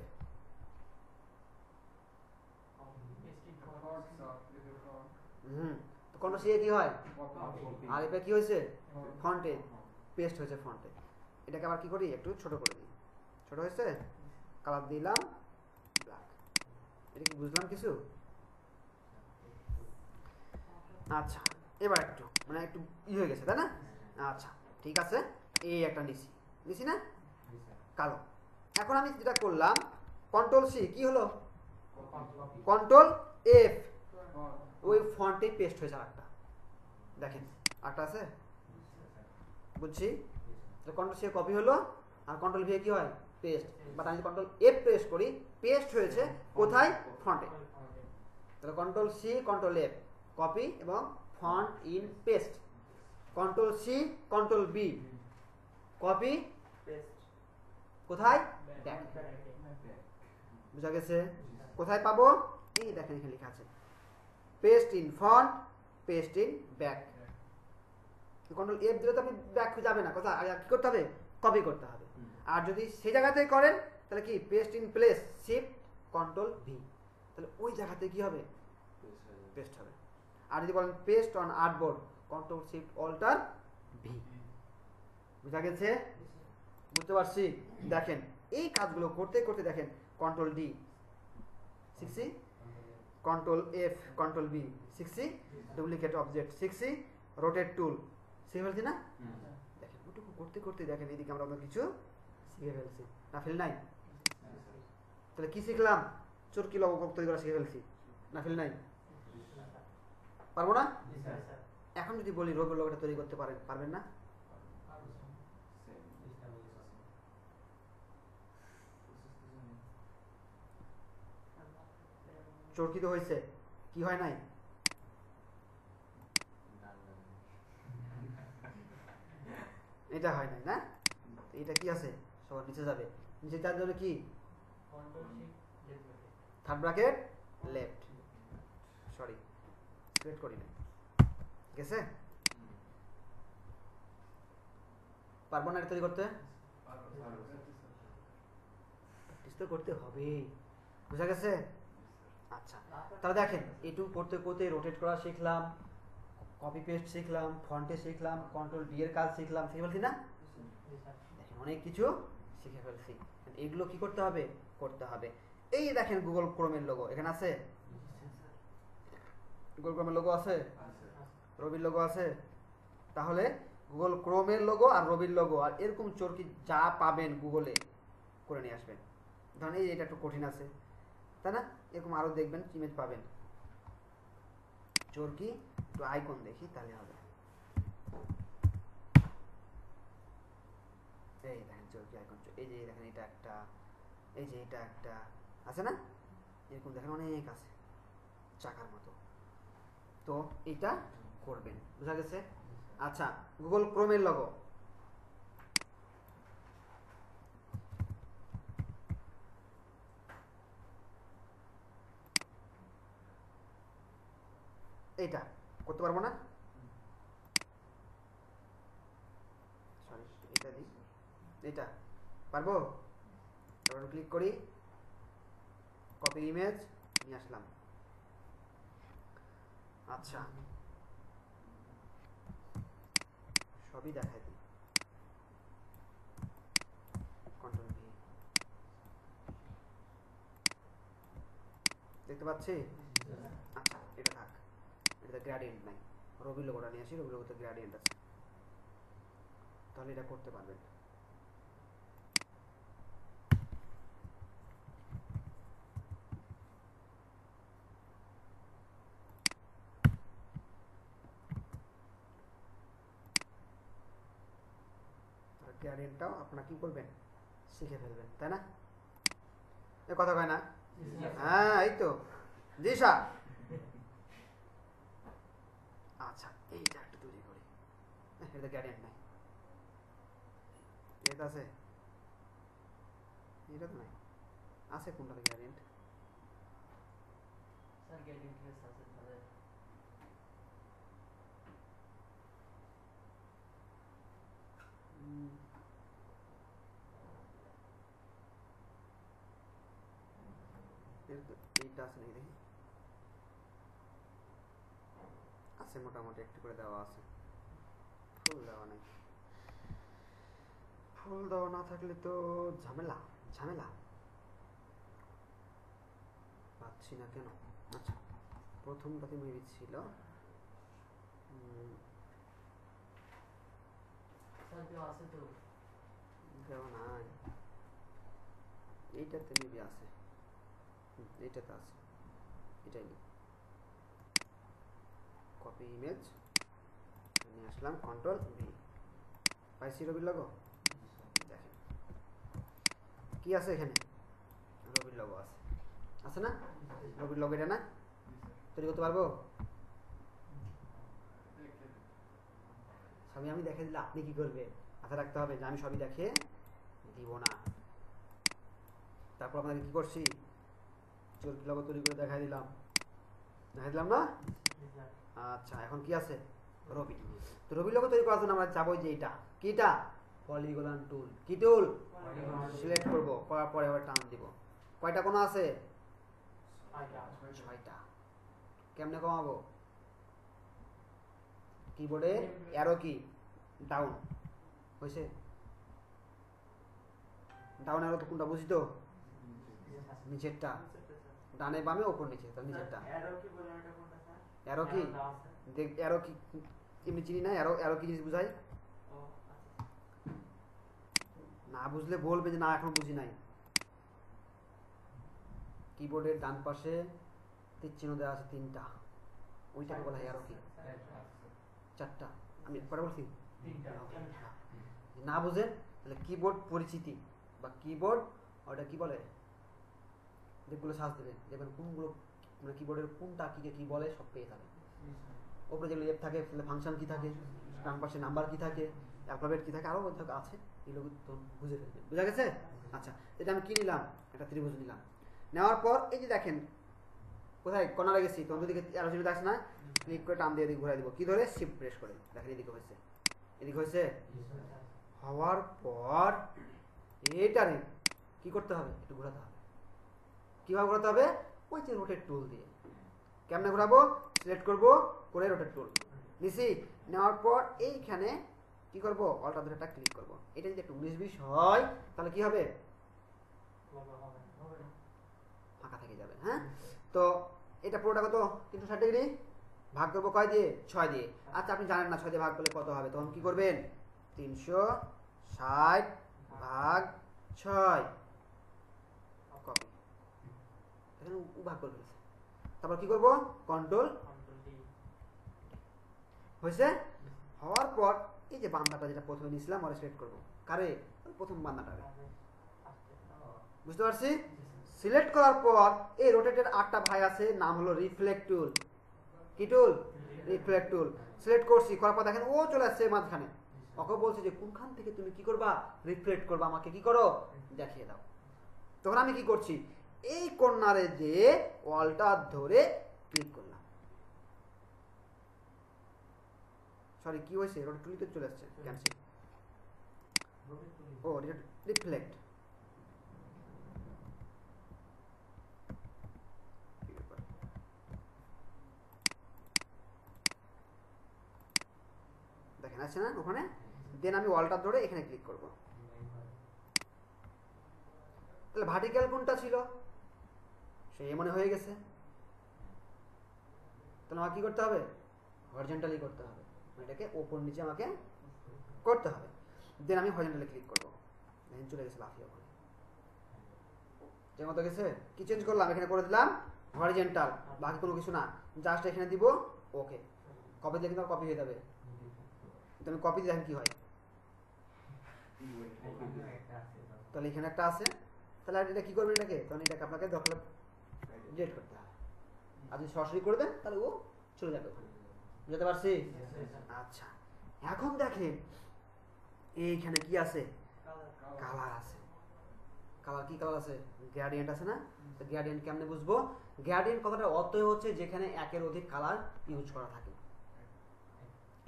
তো কন্ট্রোল সি এ কি হয় আর এফ এ কি হয়েছে ফন্টে পেস্ট হয়েছে ফন্টে এটাকে আবার কি করি একটু ছোট করে দিই ছোট হয়েছে কালার দিলাম ব্ল্যাক এটা কি বুঝলাম কিছু আচ্ছা এবার একটু মানে একটু হয়ে গেছে তাই না আচ্ছা ঠিক আছে এই একটা নিছি না কালো এখন আমি যেটা করলাম কন্ট্রোল সি কি হলো কন্ট্রোল এফ ওই ফন্টে পেস্ট হয়েছে আরেকটা দেখেন আরেকটা আছে বুঝছি কন্ট্রোল সি কপি হলো আর কন্ট্রোল ভি কি হয় পেস্ট বাট আমি কন্ট্রোল এফ প্রেস করি পেস্ট হয়েছে কোথায় ফন্টে তাহলে control C control F copy এবং font in paste control C control B copy paste কোথায় ব্যাক বুঝা গেছে কোথায় পাবো এই দেখেন এখানে লেখা আছে paste in font paste in back control F দিলে তো আপনি ব্যাক যাবে না কোথায় আগে কি করতে হবে কপি করতে হবে আর যদি সেই জায়গাতেই করেন তাহলে কি paste in place shift control V তাহলে ওই জায়গাতে কি হবে পেস্ট হবে আর যদি বলেন paste on artboard control shift alt V বুঝা গেছে বুঝতে পারছি দেখেন এই কাজগুলো করতে করতে দেখেন কন্ট্রোল ডি শিখছি কন্ট্রোল এফ কন্ট্রোল বি শিখছি ডুপ্লিকেট অবজেক্ট শিখছি রোটেট টুল শিখে ফেলছি না দেখেন ওটুকু করতে করতে দেখেন এদিকে আমরা অন্য কিছু শিখে ফেলছি না ফেল নাই তাহলে কি শিখলাম চরকি লোগো তৈরি করা শিখে ফেলছি না ফেল নাই পারবো না এখন যদি বলি রবির লোগোটা তৈরি করতে পারবেন না চরকি তো হয়েছে কি হয় নাই এটা হয় নাই না এটা কি আছে সবার নিচে যাবে নিচে যাওয়ার জন্য কি third bracket left sorry select করি না ঠিক আছে পারবো না এটা তৈরি করতে প্র্যাকটিস তো করতে হবে বুঝা গেছে আচ্ছা তাহলে দেখেন এটুকু করতে করতে রোটেট করা শিখলাম কপি পেস্ট শিখলাম ফন্টে শিখলাম কন্ট্রোল ডি এর কাজ শিখলাম শিখে ফেলছি না দেখেন অনেক কিছু শিখে ফেলছি এগুলো কি করতে হবে এই দেখেন গুগল ক্রোমের লোগো এখানে আছে গুগল ক্রোমের লোগো আছে রবির লোগো আছে তাহলে গুগল ক্রোমের লোগো আর রবির লোগো আর এরকম চরকি যা পাবেন গুগলে করে নিয়ে আসবেন ধরেন এই এটা একটু কঠিন আছে তাই না এরকম আরো দেখবেন ইমেজ পাবেন চরকি একটু আইকন দেখি তাহলে হবে আইকন, এই যে দেখেন এটা একটা, এই যে এটা একটা আছে না, এরকম দেখেন অনেক আছে চাকার মতো। তো এটা করবেন, বুঝা গেছে? আচ্ছা, গুগল ক্রোমের লগো, এইটা করতে পারবো না, সরি এটা দিই, এটা পারবো। এবার ক্লিক করি, কপি ইমেজ নিয়ে আসলাম। আচ্ছা, সবই দেখাই দিই, কন্ট্রোল ভি, দেখতে পাচ্ছি? আচ্ছা, এটা থাক, এটাতে গ্রেডিয়েন্ট নাই, রবি লোগোটা নিয়ে আসি, রবি লোগোতে গ্রেডিয়েন্ট আছে, তাহলে এটা করতে পারবেন। গ্রেডিয়েন্টটাও আপনারা কি করবেন, শিখে ফেলবেন, তাই না? এ কথা কয় না? হ্যাঁ, এই তো জি স্যার। আচ্ছা, এইটা একটু তৈরি করি, এটা গ্রেডিয়েন্ট নাই, এটা আছে, এটা তো নাই, আছে কোনটাতে গ্রেডিয়েন্ট? স্যার গ্রেডিয়েন্ট আছে তাহলে এইটা আছে নাকি দেখি, আছে মোটামুটি একটু করে দেওয়া আছে, ফুল দেওয়া নাই। ফুল দেওয়া না থাকলে তো ঝামেলা ঝামেলা, পাচ্ছি না কেন। আচ্ছা, প্রথমটাতে মেবি ছিল, স্যার কেউ আছে তো দেওয়া নাই, এইটাতে মেবি আছে, এইটাতে আছে, এটাই নেই। কপি ইমেজ নিয়ে আসলাম, কন্ট্রোল ভি, পাইছি রবির লগো, দেখেন কি আছে এখানে, রবির লগো আছে, আছে না? রবির লগো এটা না, তৈরি করতে পারবো? সবই আমি দেখে দিলে আপনি কি করবেন, মাথায় রাখতে হবে যে আমি সবই দেখে দিব না। তারপর আপনাকে কি করছি, চোরকি লগো তৈরি করে দেখাই দিলাম না? আচ্ছা, এখন কি আছে, রবি। তো রবি লগো তৈরি করার জন্য আমরা যাবো যে এটা কিটা, পলিগন টুল। কি টুল? সিলেক্ট করব, করার পরে আবার টান দিব। কয়টা কোণ আছে? 6টা। কেমনে কমাবো? কিবোর্ডে অ্যারো কি ডাউন হয়েছে, ডাউন অ্যারো তো কোনটা বুঝি তো, নিচেরটা, ডানে বামে ওপর নিচে, তার নিচেরটা। অ্যারো কি দেখ, অ্যারো কি এমনি চিনি না, অ্যারো কি জিনিস বুঝাই, না বুঝলে বলবে যে না এখন বুঝি নাই। কিবোর্ডের ডান পাশে তীর চিহ্ন দেওয়া আছে 3টা, ওইটাকে বলা হয় অ্যারো কি। 4টা, আমি পরে বলছি না বুঝেন তাহলে কিবোর্ড পরিচিতি বা কিবোর্ড ওটা কি বলে, যেগুলো সার্চ দেবেন দেখবেন কোনগুলো, মানে কিবোর্ডের কোনটা কি বলে সব পেয়ে যাবেন। ওপরে যেগুলো এফ থাকে, ফাংশন কি থাকে, ডান পাশে নাম্বার কি থাকে, অ্যালফাবেট কি থাকে, আরও আছে, এগুলো তো বুঝে ফেলবেন। বুঝা গেছে? আচ্ছা, এটা আমি কি নিলাম, একটা ত্রিভুজ নিলাম, নেওয়ার পর এই যে দেখেন কোথায় কর্নারে গেছি, তো দিকে অ্যারো চিহ্ন আছে না, ক্লিক করে টান দিয়ে এদিকে ঘুরাই দিব, কি ধরে, শিফট প্রেস করে, দেখেন এদিকে হয়েছে, এদিকে হয়েছে। হওয়ার পর এইটারে কি করতে হবে, একটু ঘোরাতে হবে। কিভাবে ঘোরাতে হবে? ওই যে রোটেট টুল দিয়ে। কেমনে ঘোরাবো? সিলেক্ট করব, করে রোটেট টুল নিছি, নেওয়ার পর এইখানে কি করব, অল্টার দুটোটা ক্লিক করব। এটা যদি একটু 19-20 হয় তাহলে কি হবে, ফাঁকা থেকে যাবে। হ্যাঁ, তো এটা পুরোটা কত, 360 ডিগ্রি, ভাগ করবো কয় দিয়ে, 6 দিয়ে। আচ্ছা, আপনি জানেন না 6 দিয়ে ভাগ করলে কত হবে, তখন কি করবেন, 360 ভাগ 6, কপি, এখানে ভাগ করে ফেলছে। তারপর কি করব, কন্ট্রোল হয়েছে। হওয়ার পর এই যে বান্দাটা যেটা প্রথমে নিয়েছিলাম ওরা সিলেক্ট করবো, কারে? ওই প্রথম বান্দাটারে। বুঝতে পারছি? সিলেক্ট করার পর এই রোটেটের 8টা ভাই আছে, নাম হলো রিফ্লেক্ট টুল। কি টুল? রিফ্লেক্ট টুল। সিলেক্ট করছি, করার পর দেখেন ও চলে আসছে মাঝখানে। ওকে বলছে যে কোনখান থেকে তুমি কি করবা? রিফ্লেক্ট করবা, আমাকে কি করো দেখিয়ে দাও। তখন আমি কি করছি, এই কর্নারে যে ওয়ালটা ধরে ক্লিক করলাম। সরি কি হয়েছে, রোটেট টুলই তো চলে আসছে, ক্যান্সেল। ও রিফ্লেক্ট, দেখেন আছে না ওখানে। দেন আমি ওয়ালটা ধরে এখানে ক্লিক করব। তাহলে ভার্টিক্যাল কোনটা ছিল সে মনে হয়ে গেছে, তাহলে আমাকে কি করতে হবে? হরিজন্টালি করতে হবে, এটাকে ওপর নিচে আমাকে করতে হবে। দেন আমি হরিজন্টালি ক্লিক করব, দেখেন চলে গেছে লাফিয়ে ওখানে। যেমন গেছে, কি চেঞ্জ করলাম? এখানে করে দিলাম হরিজন্টাল, বাকি কোনো কিছু না, জাস্ট এখানে দিব ওকে। কপি দিয়ে কিন্তু কপি হয়ে যাবে, তুমি কপি দিয়ে দেখেন কি হয়। তাহলে এখানে একটা আছে, তাহলে এটা কি করবেন? এটাকে তখন এটাকে আপনাকে দখল ডিলিট করতে হবে। আপনি সরাসরি করে দেন তাহলে ও চলে যাবে ওখানে। বুঝতে পারছি? আচ্ছা, এখন দেখেন এইখানে কি আছে? কালার আছে। কালার কি কালার আছে? গ্রেডিয়েন্ট আছে না? তো গ্রেডিয়েন্ট কেমনে বুঝবো? গ্রেডিয়েন্ট কথাটা অর্থ হচ্ছে যেখানে একের অধিক কালার ইউজ করা থাকে।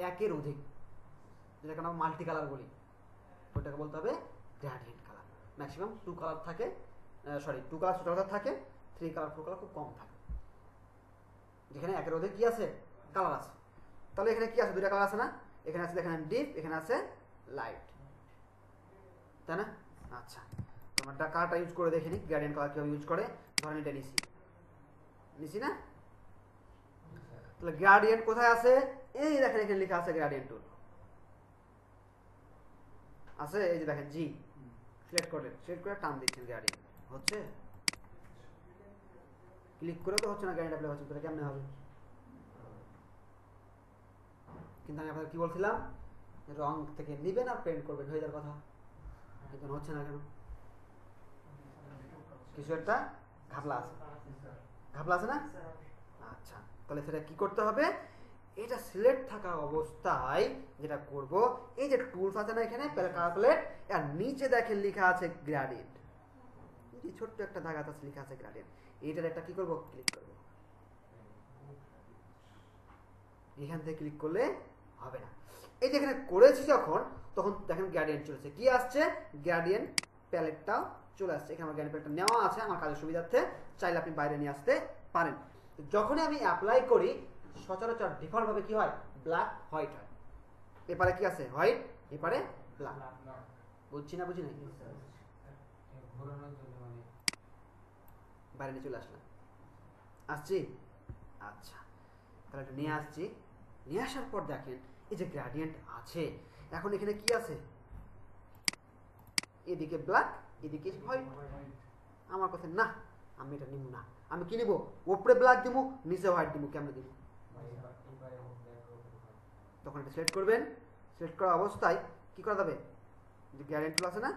একের অধিক, যেটাকে আমরা মাল্টি কালার বলি, ওটাকে বলতে হবে গ্রেডিয়েন্ট কালার। ম্যাক্সিমাম 2 কালার থাকে, সরি 2 কালার সচরাচর থাকে, 3 কালার 4 কালার খুব কম থাকে। যেখানে একের অধিক কি আছে? কালার আছে। তাহলে এখানে কি আছে? 2টা কালার আছে না? এখানে আছে দেখেন ডিপ, এখানে আছে লাইট, তাই না? আচ্ছা, তোমরা কালারটা ইউজ করে দেখে নি গ্রেডিয়েন্ট কালার কিভাবে ইউজ করে। ধরেন এটা নিছি না? তাহলে গ্রেডিয়েন্ট কোথায় আছে? এই দেখেন এখানে লেখা আছে গ্রেডিয়েন্ট টুল আছে, এই যে দেখেন জি সিলেক্ট করে টান দিচ্ছেন, গ্রেডিয়েন্ট হচ্ছে। ক্লিক করে তো হচ্ছে না, গ্রেডিয়েন্ট অ্যাপ্লাই হচ্ছে, তাহলে কেমনে হবে? কিন্তু আমি আপনাদের কি বলছিলাম, রং থেকে নিবেন আর পেন্ট করবেন, হয়ে যাওয়ার কথা, কিন্তু হচ্ছে না কেন? কিছু একটা ঘাপলা আছে, ঘাপলা আছে না? আচ্ছা, তাহলে সেটা কি করতে হবে? এটা সিলেক্ট থাকা অবস্থায় যেটা করব, এই যে টুলস আছে না এখানে ক্যালকুলেট, আর নিচে দেখেন লেখা আছে গ্রেডিয়েন্ট, এই ছোট্ট একটা দাগ আছে লেখা আছে গ্রেডিয়েন্ট, এইটার একটা কি করব? ক্লিক করব। এখান থেকে ক্লিক করলে হবে না। এই যে এখানে করেছি যখন, তখন দেখেন গ্রেডিয়েন্ট চলেছে, কি আসছে? গ্রেডিয়েন্ট প্যালেটটাও চলে আসছে। এখানে আমার গ্রেডিয়েন্ট প্যালেটটা নেওয়া আছে আমার কাজের সুবিধার্থে, চাইলে আপনি বাইরে নিয়ে আসতে পারেন। যখনই আমি অ্যাপ্লাই করি সচরাচর ডিফল্ট ভাবে কি হয়? ব্ল্যাক হোয়াইট হয়। এপারে কি আছে? হোয়াইট, এপারে ব্ল্যাক। বুঝছি না বুঝি নাই? বাইরে নিয়ে চলে আসলাম, আসছি। আচ্ছা, তাহলে এটা নিয়ে আসছি। নিয়ে আসার পর দেখেন এই যে গ্রেডিয়েন্ট আছে, এখন এখানে কি আছে? এদিকে ব্ল্যাক, এদিকে হোয়াইট। আমার কথা না, আমি এটা নিব না। আমি কি নিব? উপরে ব্ল্যাক দিব, নিচে হোয়াইট দিব। কেমনে দিব? তখন এটা সিলেক্ট করবেন। সিলেক্ট করা অবস্থায় কি করা যাবে? যে গ্রেডিয়েন্ট টুল আছে না,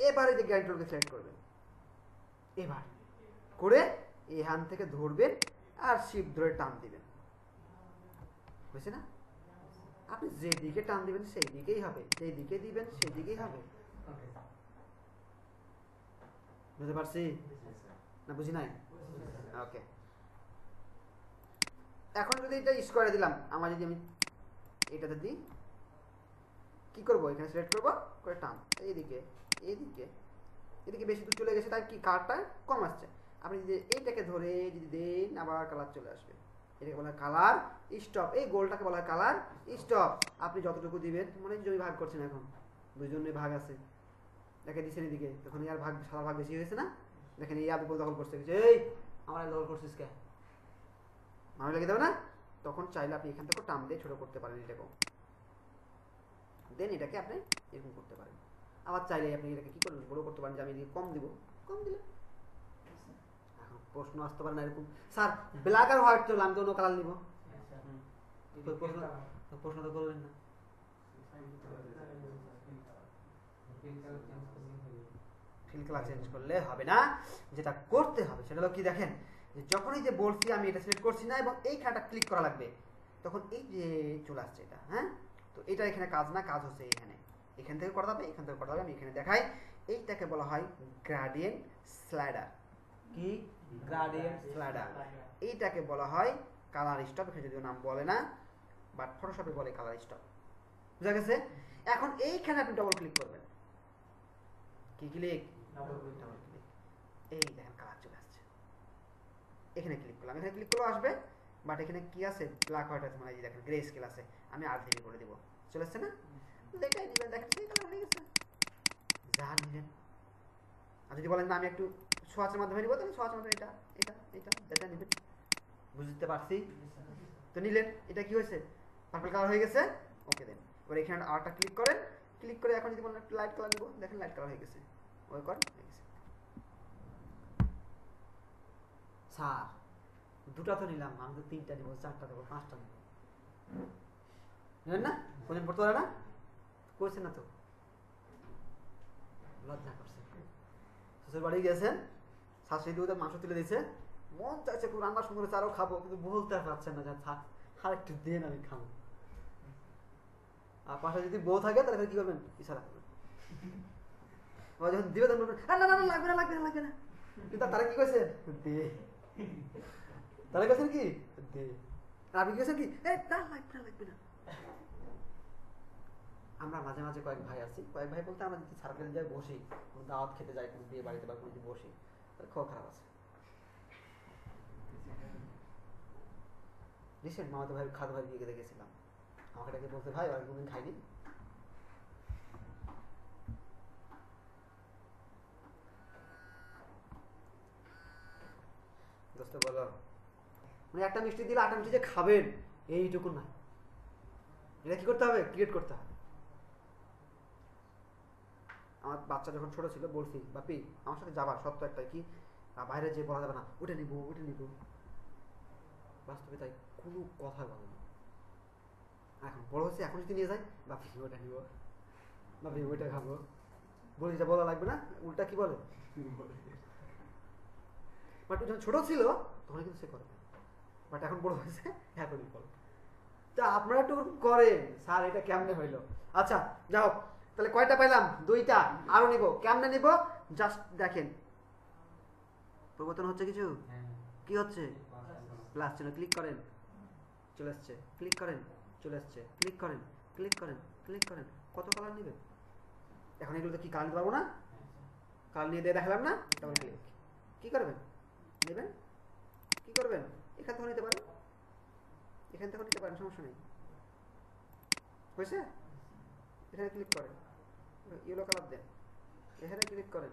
এবারে যে গ্রেডিয়েন্ট টুলকে সিলেক্ট করবেন, এবার করে এখান থেকে ধরবেন আর শিফট ধরে টান দিবেন। বুঝছে না? আপনি যে দিকে টান দিবেন সেই দিকেই হবে, সেই দিকে দিবেন সেই দিকেই হবে। বুঝতে পারছি না বুঝি নাই? ওকে, এখন যদি এটা স্কোয়ারে দিলাম, আমার যদি আমি এটাতে দিই, কি করব? এখানে সিলেক্ট করব, করে টান এইদিকে, এইদিকে, এদিকে বেশি দূর চলে গেছে, তাই কি কালারটা কম আসছে। আপনি যদি এইটাকে ধরে যদি দেন, আবার কালার চলে আসবে। এটাকে বলা হয় কালার স্টপ। এই গোলটাকে বলা হয় কালার স্টপ। আপনি যতটুকু দিবেন, মানে জমি ভাগ করছেন, এখন দুইজনের ভাগ আছে, দেখে দিচ্ছেন এদিকে, তখন ইয়ার ভাগ, সারা ভাগ বেশি হয়েছে না? দেখেন এই আদৌ দখল করছে, এই আমার দখল করছিস কে, ভালো লেগে যাবে না? তখন চাইলে আপনি এখান থেকে টান দিয়ে ছোট করতে পারেন এটাকেও, দেন এটাকে আপনি এরকম করতে পারেন। আবার চাইলে আপনি এটাকে কি করবেন? বড় করতে পারেন, যে আমি কম দিব, কম দিলে। এখন প্রশ্ন আসতে পারে না এরকম, স্যার ব্ল্যাক আর হোয়াইট চলে, আমি তো অন্য কালার নিব। প্রশ্ন তো করবেন না, ফিল কালার চেঞ্জ করলে হবে না, যেটা করতে হবে সেটা হলো কি দেখেন, যে যখনই যে বলছি আমি এটা সিলেক্ট করছি না এবং এই খানাটা ক্লিক করা লাগবে, তখন এই যে চলে আসছে এটা। হ্যাঁ, তো এটা এখানে কাজ না, কাজ হচ্ছে এখান থেকে করা যাবে, এখান থেকে করা যাবে। আমি এখানে দেখাই, এইটাকে বলা হয় গ্রেডিয়েন্ট স্লাইডার। কি? Gradient slider. এইটাকে বলা হয় কালার স্টপ, এখানে যদিও নাম বলে না, বাট ফটোশপে বলে কালার স্টপ। বুঝা গেছে? এখন এইখানে আপনি ডবল ক্লিক করবেন। কি ক্লিক? Double click. এই দেখেন কালার চলে আসছে। এখানে ক্লিক করলাম, এখানে ক্লিক করলেও আসবে, বাট এখানে কি আছে? ব্ল্যাক হোয়াইট আছে, মানে এই দেখেন গ্রে স্কেল আছে। আমি RGB করে দিব, চলে আসছে না? এটাই নেবেন, দেখেন সেই কালার হয়ে গেছে। যা নেবেন। আর যদি বলেন না আমি একটু সোয়াচের মাধ্যমে নিব, তাহলে সোয়াচের মাধ্যমে এটা এটা এটা যেটা নেবেন। বুঝতে পারছি? তো নিলেন, এটা কি হয়েছে? পার্পল কালার হয়ে গেছে। ওকে দেন। এবার এখানে আরটা ক্লিক করেন, ক্লিক করে এখন যদি বলেন একটু লাইট কালার নিব, দেখেন লাইট কালার হয়ে গেছে। ওই করেন, হয়ে গেছে। স্যার দুটা তো নিলাম, আমি তো 3টা নিব, 4টা দেবো, 5টা নেব, নেবেন না? কোনদিন পড়তে পারে না? করছেন না তো? লজ্জা করছে। শ্বশুর বাড়ি গেছেন, শাশুড়ি দুধে মাংস তুলে দিয়েছে, মন চাইছে খুব রান্না সুন্দর হয়েছে, আরো খাবো, কিন্তু বলতে পারছেন না যে থাক আর একটু দেন আমি খাবো। আর পাশে যদি বউ থাকে তাহলে কি করবেন? ইশারা করবেন। যখন দিবে তখন বলবেন না না না লাগবে না লাগবে না লাগবে না, কিন্তু তারা কি করেছে? দে। তারা গেছেন কি? দে। আর আপনি গেছেন কি? না লাগবে না লাগবে না। আমরা মাঝে মাঝে কয়েক ভাই আছি, কয়েক ভাই বলতে আমরা যদি সার্কেল যাই বসি, কোনো দাওয়াত খেতে যাই, কোনো বিয়ে বাড়িতে বা কোনো যদি বসি, তাহলে খুব খারাপ আছে। রিসেন্ট মামাতো ভাই খাদু ভাই বিয়ে খেতে গেছিলাম, আমাকে ডাকে বলতে ভাই আর কোনদিন খাইনি। দোস্ত বলো, মানে একটা মিষ্টি দিলে 8টা মিষ্টি যে খাবেন এইটুকু না, এটা কি করতে হবে? ক্রিয়েট করতে হবে। আমার বাচ্চা যখন ছোট ছিল বলছি বাপি আমার সাথে যাবা, সত্য একটা কি বাইরে যে বলা যাবে না ওটা নিবো ওটা নিবো, বাস্তবে তাই কোনো কথা বলে না। এখন বড় হচ্ছে, এখন যদি নিয়ে যায় বাপি ওটা নিবো, বাপি ওইটা খাবো, বলি যা বলা লাগবে না, উল্টা কি বলে। বাট যখন ছোট ছিল তখন কিন্তু সে করে, বাট এখন বড় হয়েছে এখনই বলে। তা আপনারা একটু করেন, স্যার এটা কেমনে হইলো? আচ্ছা যাও, তাহলে কয়টা পাইলাম? 2টা, আরো নিব। কেমনে নিব? জাস্ট দেখেন পরিবর্তন হচ্ছে কিছু, কি হচ্ছে? প্লাস চিহ্ন, ক্লিক করেন, চলে আসছে, ক্লিক করেন, চলে আসছে, ক্লিক করেন, ক্লিক করেন, ক্লিক করেন। কত কালার নেবেন? এখন এগুলো তো কি কালার নিতে পারবো না, কালার নিয়ে দিয়ে দেখালাম না, তখন ক্লিক কি করবেন? নেবেন, কি করবেন? এখান থেকে নিতে পারেন, এখান থেকে নিতে পারেন, সমস্যা নেই। হয়েছে? এখানে ক্লিক করেন, ইয়েলো কালার দেন, এখানে ক্লিক করেন,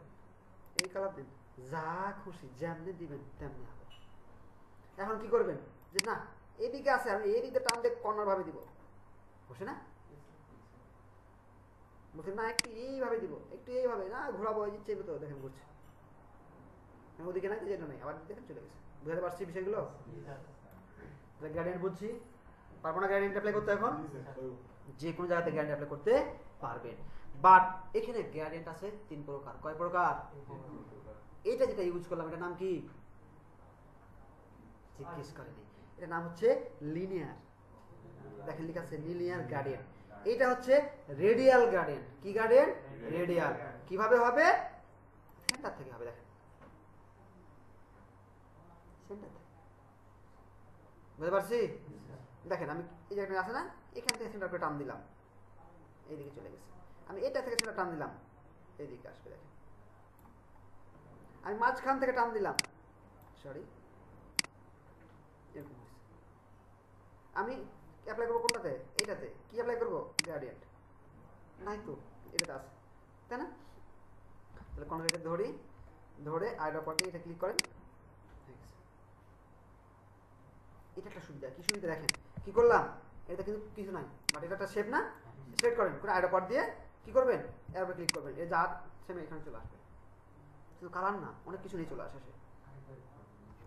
এই কালার দিন, যা খুশি যেমনি দিবেন তেমনি হবে। এখন কি করবেন? যে না এদিকে আছে, আমি এই দিকে টান দিয়ে কর্নার ভাবে দিব, বসে না? বলছেন না একটু এইভাবে দিব, একটু এইভাবে না ঘোরাবো, ইচ্ছে তো দেখেন ঘুরছে, ওদিকে নাই যেটা নাই, আবার দেখেন চলে গেছে। বুঝতে পারছি বিষয়গুলো? গ্রেডিয়েন্ট বুঝছি, পারবো না গ্রেডিয়েন্ট অ্যাপ্লাই করতে? এখন যে কোনো জায়গাতে গ্রেডিয়েন্ট অ্যাপ্লাই করতে পারবেন, বাট এখানে গ্রেডিয়েন্ট আছে 3 প্রকার। কয় প্রকার? এইটা যেটা ইউজ করলাম এটার নাম কি? জিজ্ঞেস করেনি, এটার নাম হচ্ছে লিনিয়ার। দেখেন লেখা আছে লিনিয়ার গ্রেডিয়েন্ট। এইটা হচ্ছে রেডিয়াল গ্রেডিয়েন্ট। কি গ্রেডিয়েন্ট? রেডিয়াল। কিভাবে হবে? সেন্টার থেকে হবে, দেখেন সেন্টার থেকে। বুঝতে পারছি? দেখেন আমি এই জায়গাটা আছে না, এখান থেকে সেন্টার করে টান দিলাম, এইদিকে চলে গেছে। আমি এটা থেকে সেন্টার টান দিলাম, এইদিকে আসবে, দেখেন। আমি মাঝখান থেকে টান দিলাম, সরি এরকম হয়েছে। আমি অ্যাপ্লাই করবো কোনটাতে? এইটাতে। কি অ্যাপ্লাই করবো? গ্রেডিয়েন্ট নাই তো, এটাতে আছে, তাই না? তাহলে কোন এটা ধরি, ধরে আইড্রপার্টে এটা ক্লিক করেন, এটা একটা সুবিধা। কি সুবিধা দেখেন, কি করলাম? এটা কিন্তু কিছু নাই, বাট এটা একটা শেপ না, সিলেক্ট করেন করে আইড্রপার্ট দিয়ে কি করবেন? এরপর ক্লিক করবেন, এই যা সেম এখানে চলে আসবে। শুধু কালার না, অনেক কিছু নিয়ে চলে আসে সে।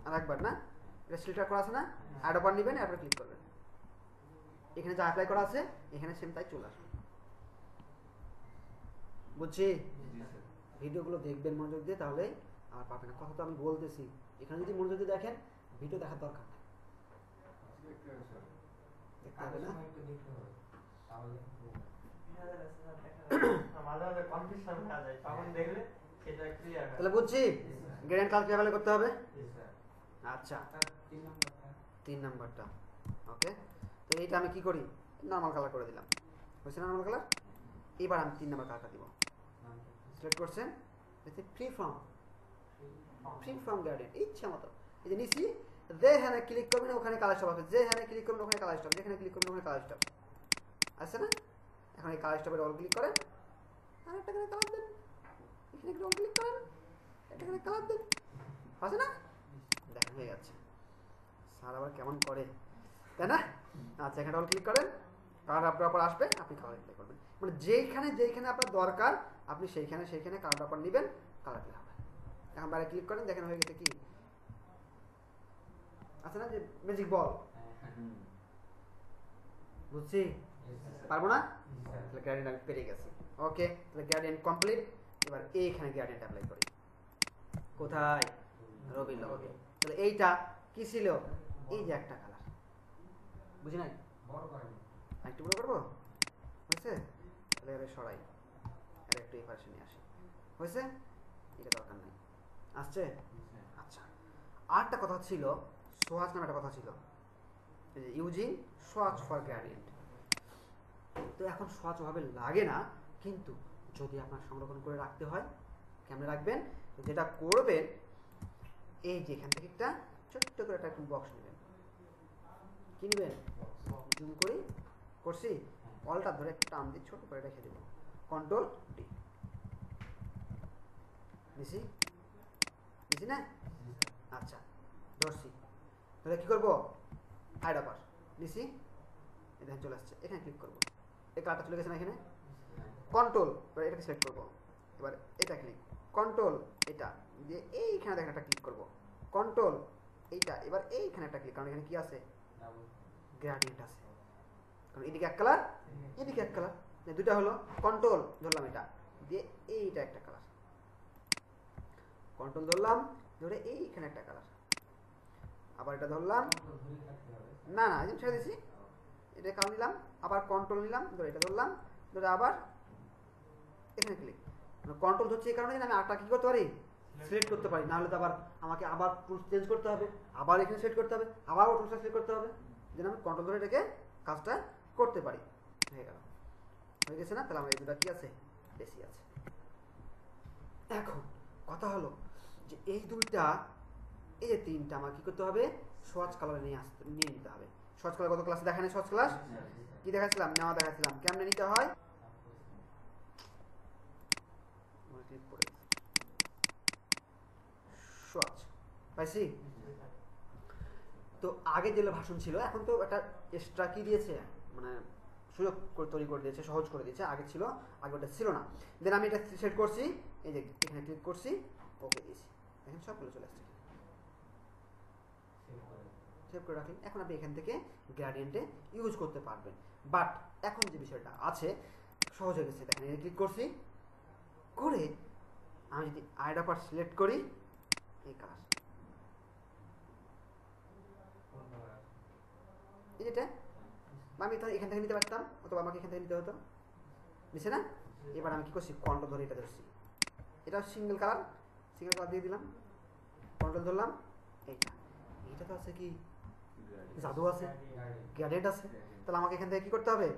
আর একবার না, এটা সিলেক্ট করা আছে না, আইড্রপার্ট নেবেন, এরপর ক্লিক করবেন, এখানে যা অ্যাপ্লাই করা আছে এখানে সেম তাই চলে আসবে। বুঝছি? ভিডিওগুলো দেখবেন মনোযোগ দিয়ে, তাহলে আর পাবেন না। কথা তো আমি বলতেছি, এখানে যদি মনোযোগ দিয়ে দেখেন ভিডিও দেখার দরকার নেই, দেখতে হবে না। মাঝে মাঝে কনফিউশন হয়ে যায়, তখন দেখলে সেটা ক্লিয়ার হয়। তাহলে বুঝছি গ্রেডিয়েন্ট কালার কিভাবে করতে হবে। আচ্ছা 3 নাম্বারটা ওকে। তো এইটা আমি কি করি, নর্মাল কালার করে দিলাম, হয়েছে না নর্মাল কালার। এবার আমি 3 নাম্বার কালারটা দিব, সিলেক্ট করছেন ফ্রি ফ্রম গ্রেডিয়েন্ট, ইচ্ছা মতো এই যে নিছি, যেখানে ক্লিক করবেন ওখানে কালার স্টপ আছে, যেখানে ক্লিক করবেন ওখানে কালার স্টপ, যেখানে ক্লিক করবেন ওখানে কালার স্টপ আছে না। এখন এই কালার স্টপে ডবল ক্লিক করেন, আর একটা করে কালার দেন, এখানে ডবল ক্লিক করেন, একটা করে কালার দেন, আছে না। দেখেন হয়ে যাচ্ছে। স্যার আবার কেমন করে, তাই না। আচ্ছা এখানে ডবল ক্লিক করেন, কালার আপনার আসবে, আপনি কালার অ্যাপ্লাই করবেন, মানে যেইখানে আপনার দরকার আপনি সেইখানে কালার আপনার নেবেন, কালার দিতে হবে। এখন বাইরে ক্লিক করেন, দেখেন হয়ে গেছে কি আছে না যে ম্যাজিক বল, বুঝছি পারবো না, তাহলে গ্রেডিয়েন্ট আমি পেরে গেছি। ওকে তাহলে গ্রেডিয়েন্ট কমপ্লিট। এবার এইখানে গ্রেডিয়েন্ট অ্যাপ্লাই করি, কোথায় রবি লগে। তাহলে এইটা কি ছিল, এই যে একটা কালার, বুঝি নাই, একটু বড় করবো, হয়েছে। তাহলে এবার সরাই, আর একটু এই পাশে নিয়ে আসি, হয়েছে। এটা দরকার নাই, আসছে। আচ্ছা আরেকটা কথা ছিল, সোয়াচ নামে একটা কথা ছিল, ইউজিং সোয়াচ ফর গ্রেডিয়েন্ট। তো এখন সোয়াচ ওভাবে লাগে না, কিন্তু যদি আপনার সংরক্ষণ করে রাখতে হয় কেমনে রাখবেন, যেটা করবেন এই যে এখান থেকে একটা ছোট্ট করে একটা বক্স নেবেন, কি নেবেন, জুম করি করছি, অলটা ধরে একটা টান দিয়ে ছোট করে রেখে দেবো, কন্ট্রোল ডি, নিছি না। আচ্ছা ধরছি, তাহলে কি করবো, হাইড আপার নিছি, এখানে চলে আসছে, এখানে ক্লিক করবো, এই কালারটা চলে গেছে না, এখানে কন্ট্রোল, এবার এটাকে সিলেক্ট করবো, এবার এটা ক্লিক, কন্ট্রোল এটা দিয়ে এইখানে দেখেন একটা ক্লিক করবো, কন্ট্রোল এইটা, এবার এইখানে একটা ক্লিক, কারণ এখানে কি আছে, গ্রেডিয়েন্ট আছে, কারণ এদিকে এক কালার এদিকে এক কালার, দুইটা হলো। কন্ট্রোল ধরলাম এটা দিয়ে এইটা একটা কালার, কন্ট্রোল ধরলাম ধরে এইখানে একটা কালার, আবার এটা ধরলাম, না ছেড়ে দিছি, এটা কালার নিলাম, আবার কন্ট্রোল নিলাম, ধরে এটা ধরলাম, ধরে আবার এখানে ক্লিক। কন্ট্রোল ধরছি এই কারণে আমি আটটা কি করতে পারি, সিলেক্ট করতে পারি, নাহলে তো আবার আমাকে আবার টুলস চেঞ্জ করতে হবে, আবার এখানে সিলেক্ট করতে হবে, আবার ও টুলসটা সিলেক্ট করতে হবে, যেন আমি কন্ট্রোল ধরে এটাকে কাজটা করতে পারি। হয়ে গেল, হয়ে গেছে না। তাহলে আমার এই দুটা কি আছে, বেশি আছে। এখন কথা হলো যে এই দুইটা, এই যে তিনটা আমার কি করতে হবে, সোয়াচ কালারে নিয়ে নিতে হবে। সোয়াচ কালার কত ক্লাসে দেখায় না, সোয়াচ ক্লাস কি দেখাচ্ছিলাম, নেওয়া দেখাচ্ছিলাম, কেমনে নিতে হয়, সোয়াচ পাইছি। তো আগে যেগুলো ভাষণ ছিল, এখন তো একটা এক্সট্রা কি দিয়েছে, মানে সুযোগ তৈরি করে দিয়েছে, সহজ করে দিয়েছে। আগে ছিল, আগে ওটা ছিল না। দেন আমি এটা সেট করছি, এই যে এখানে ক্লিক করছি, ওকে দিয়েছি, দেখেন সবগুলো চলে আসছে, সেভ করে রাখলেন। এখন আপনি এখান থেকে গ্রেডিয়েন্টে ইউজ করতে পারবেন। বাট এখন যে বিষয়টা আছে, সহজ হয়ে গেছে। দেখেন ক্লিক করছি, করে আমি যদি আইডাপার সিলেক্ট করি, এই কালার, এই যেটা আমি এখান থেকে নিতে পারতাম, অথবা আমাকে এখান থেকে নিতে হতো, নিছে না। এবার আমি কি করছি, কন্ট্রোল ধরে এটা ধরছি, এটা সিঙ্গেল কালার দিয়ে দিলাম, কন্ট্রোল ধরলাম, এইটা তো আছে কি, জাদু আছে, গ্রেডিয়েন্ট আছে। তাহলে আমাকে এখান থেকে কি করতে হবে,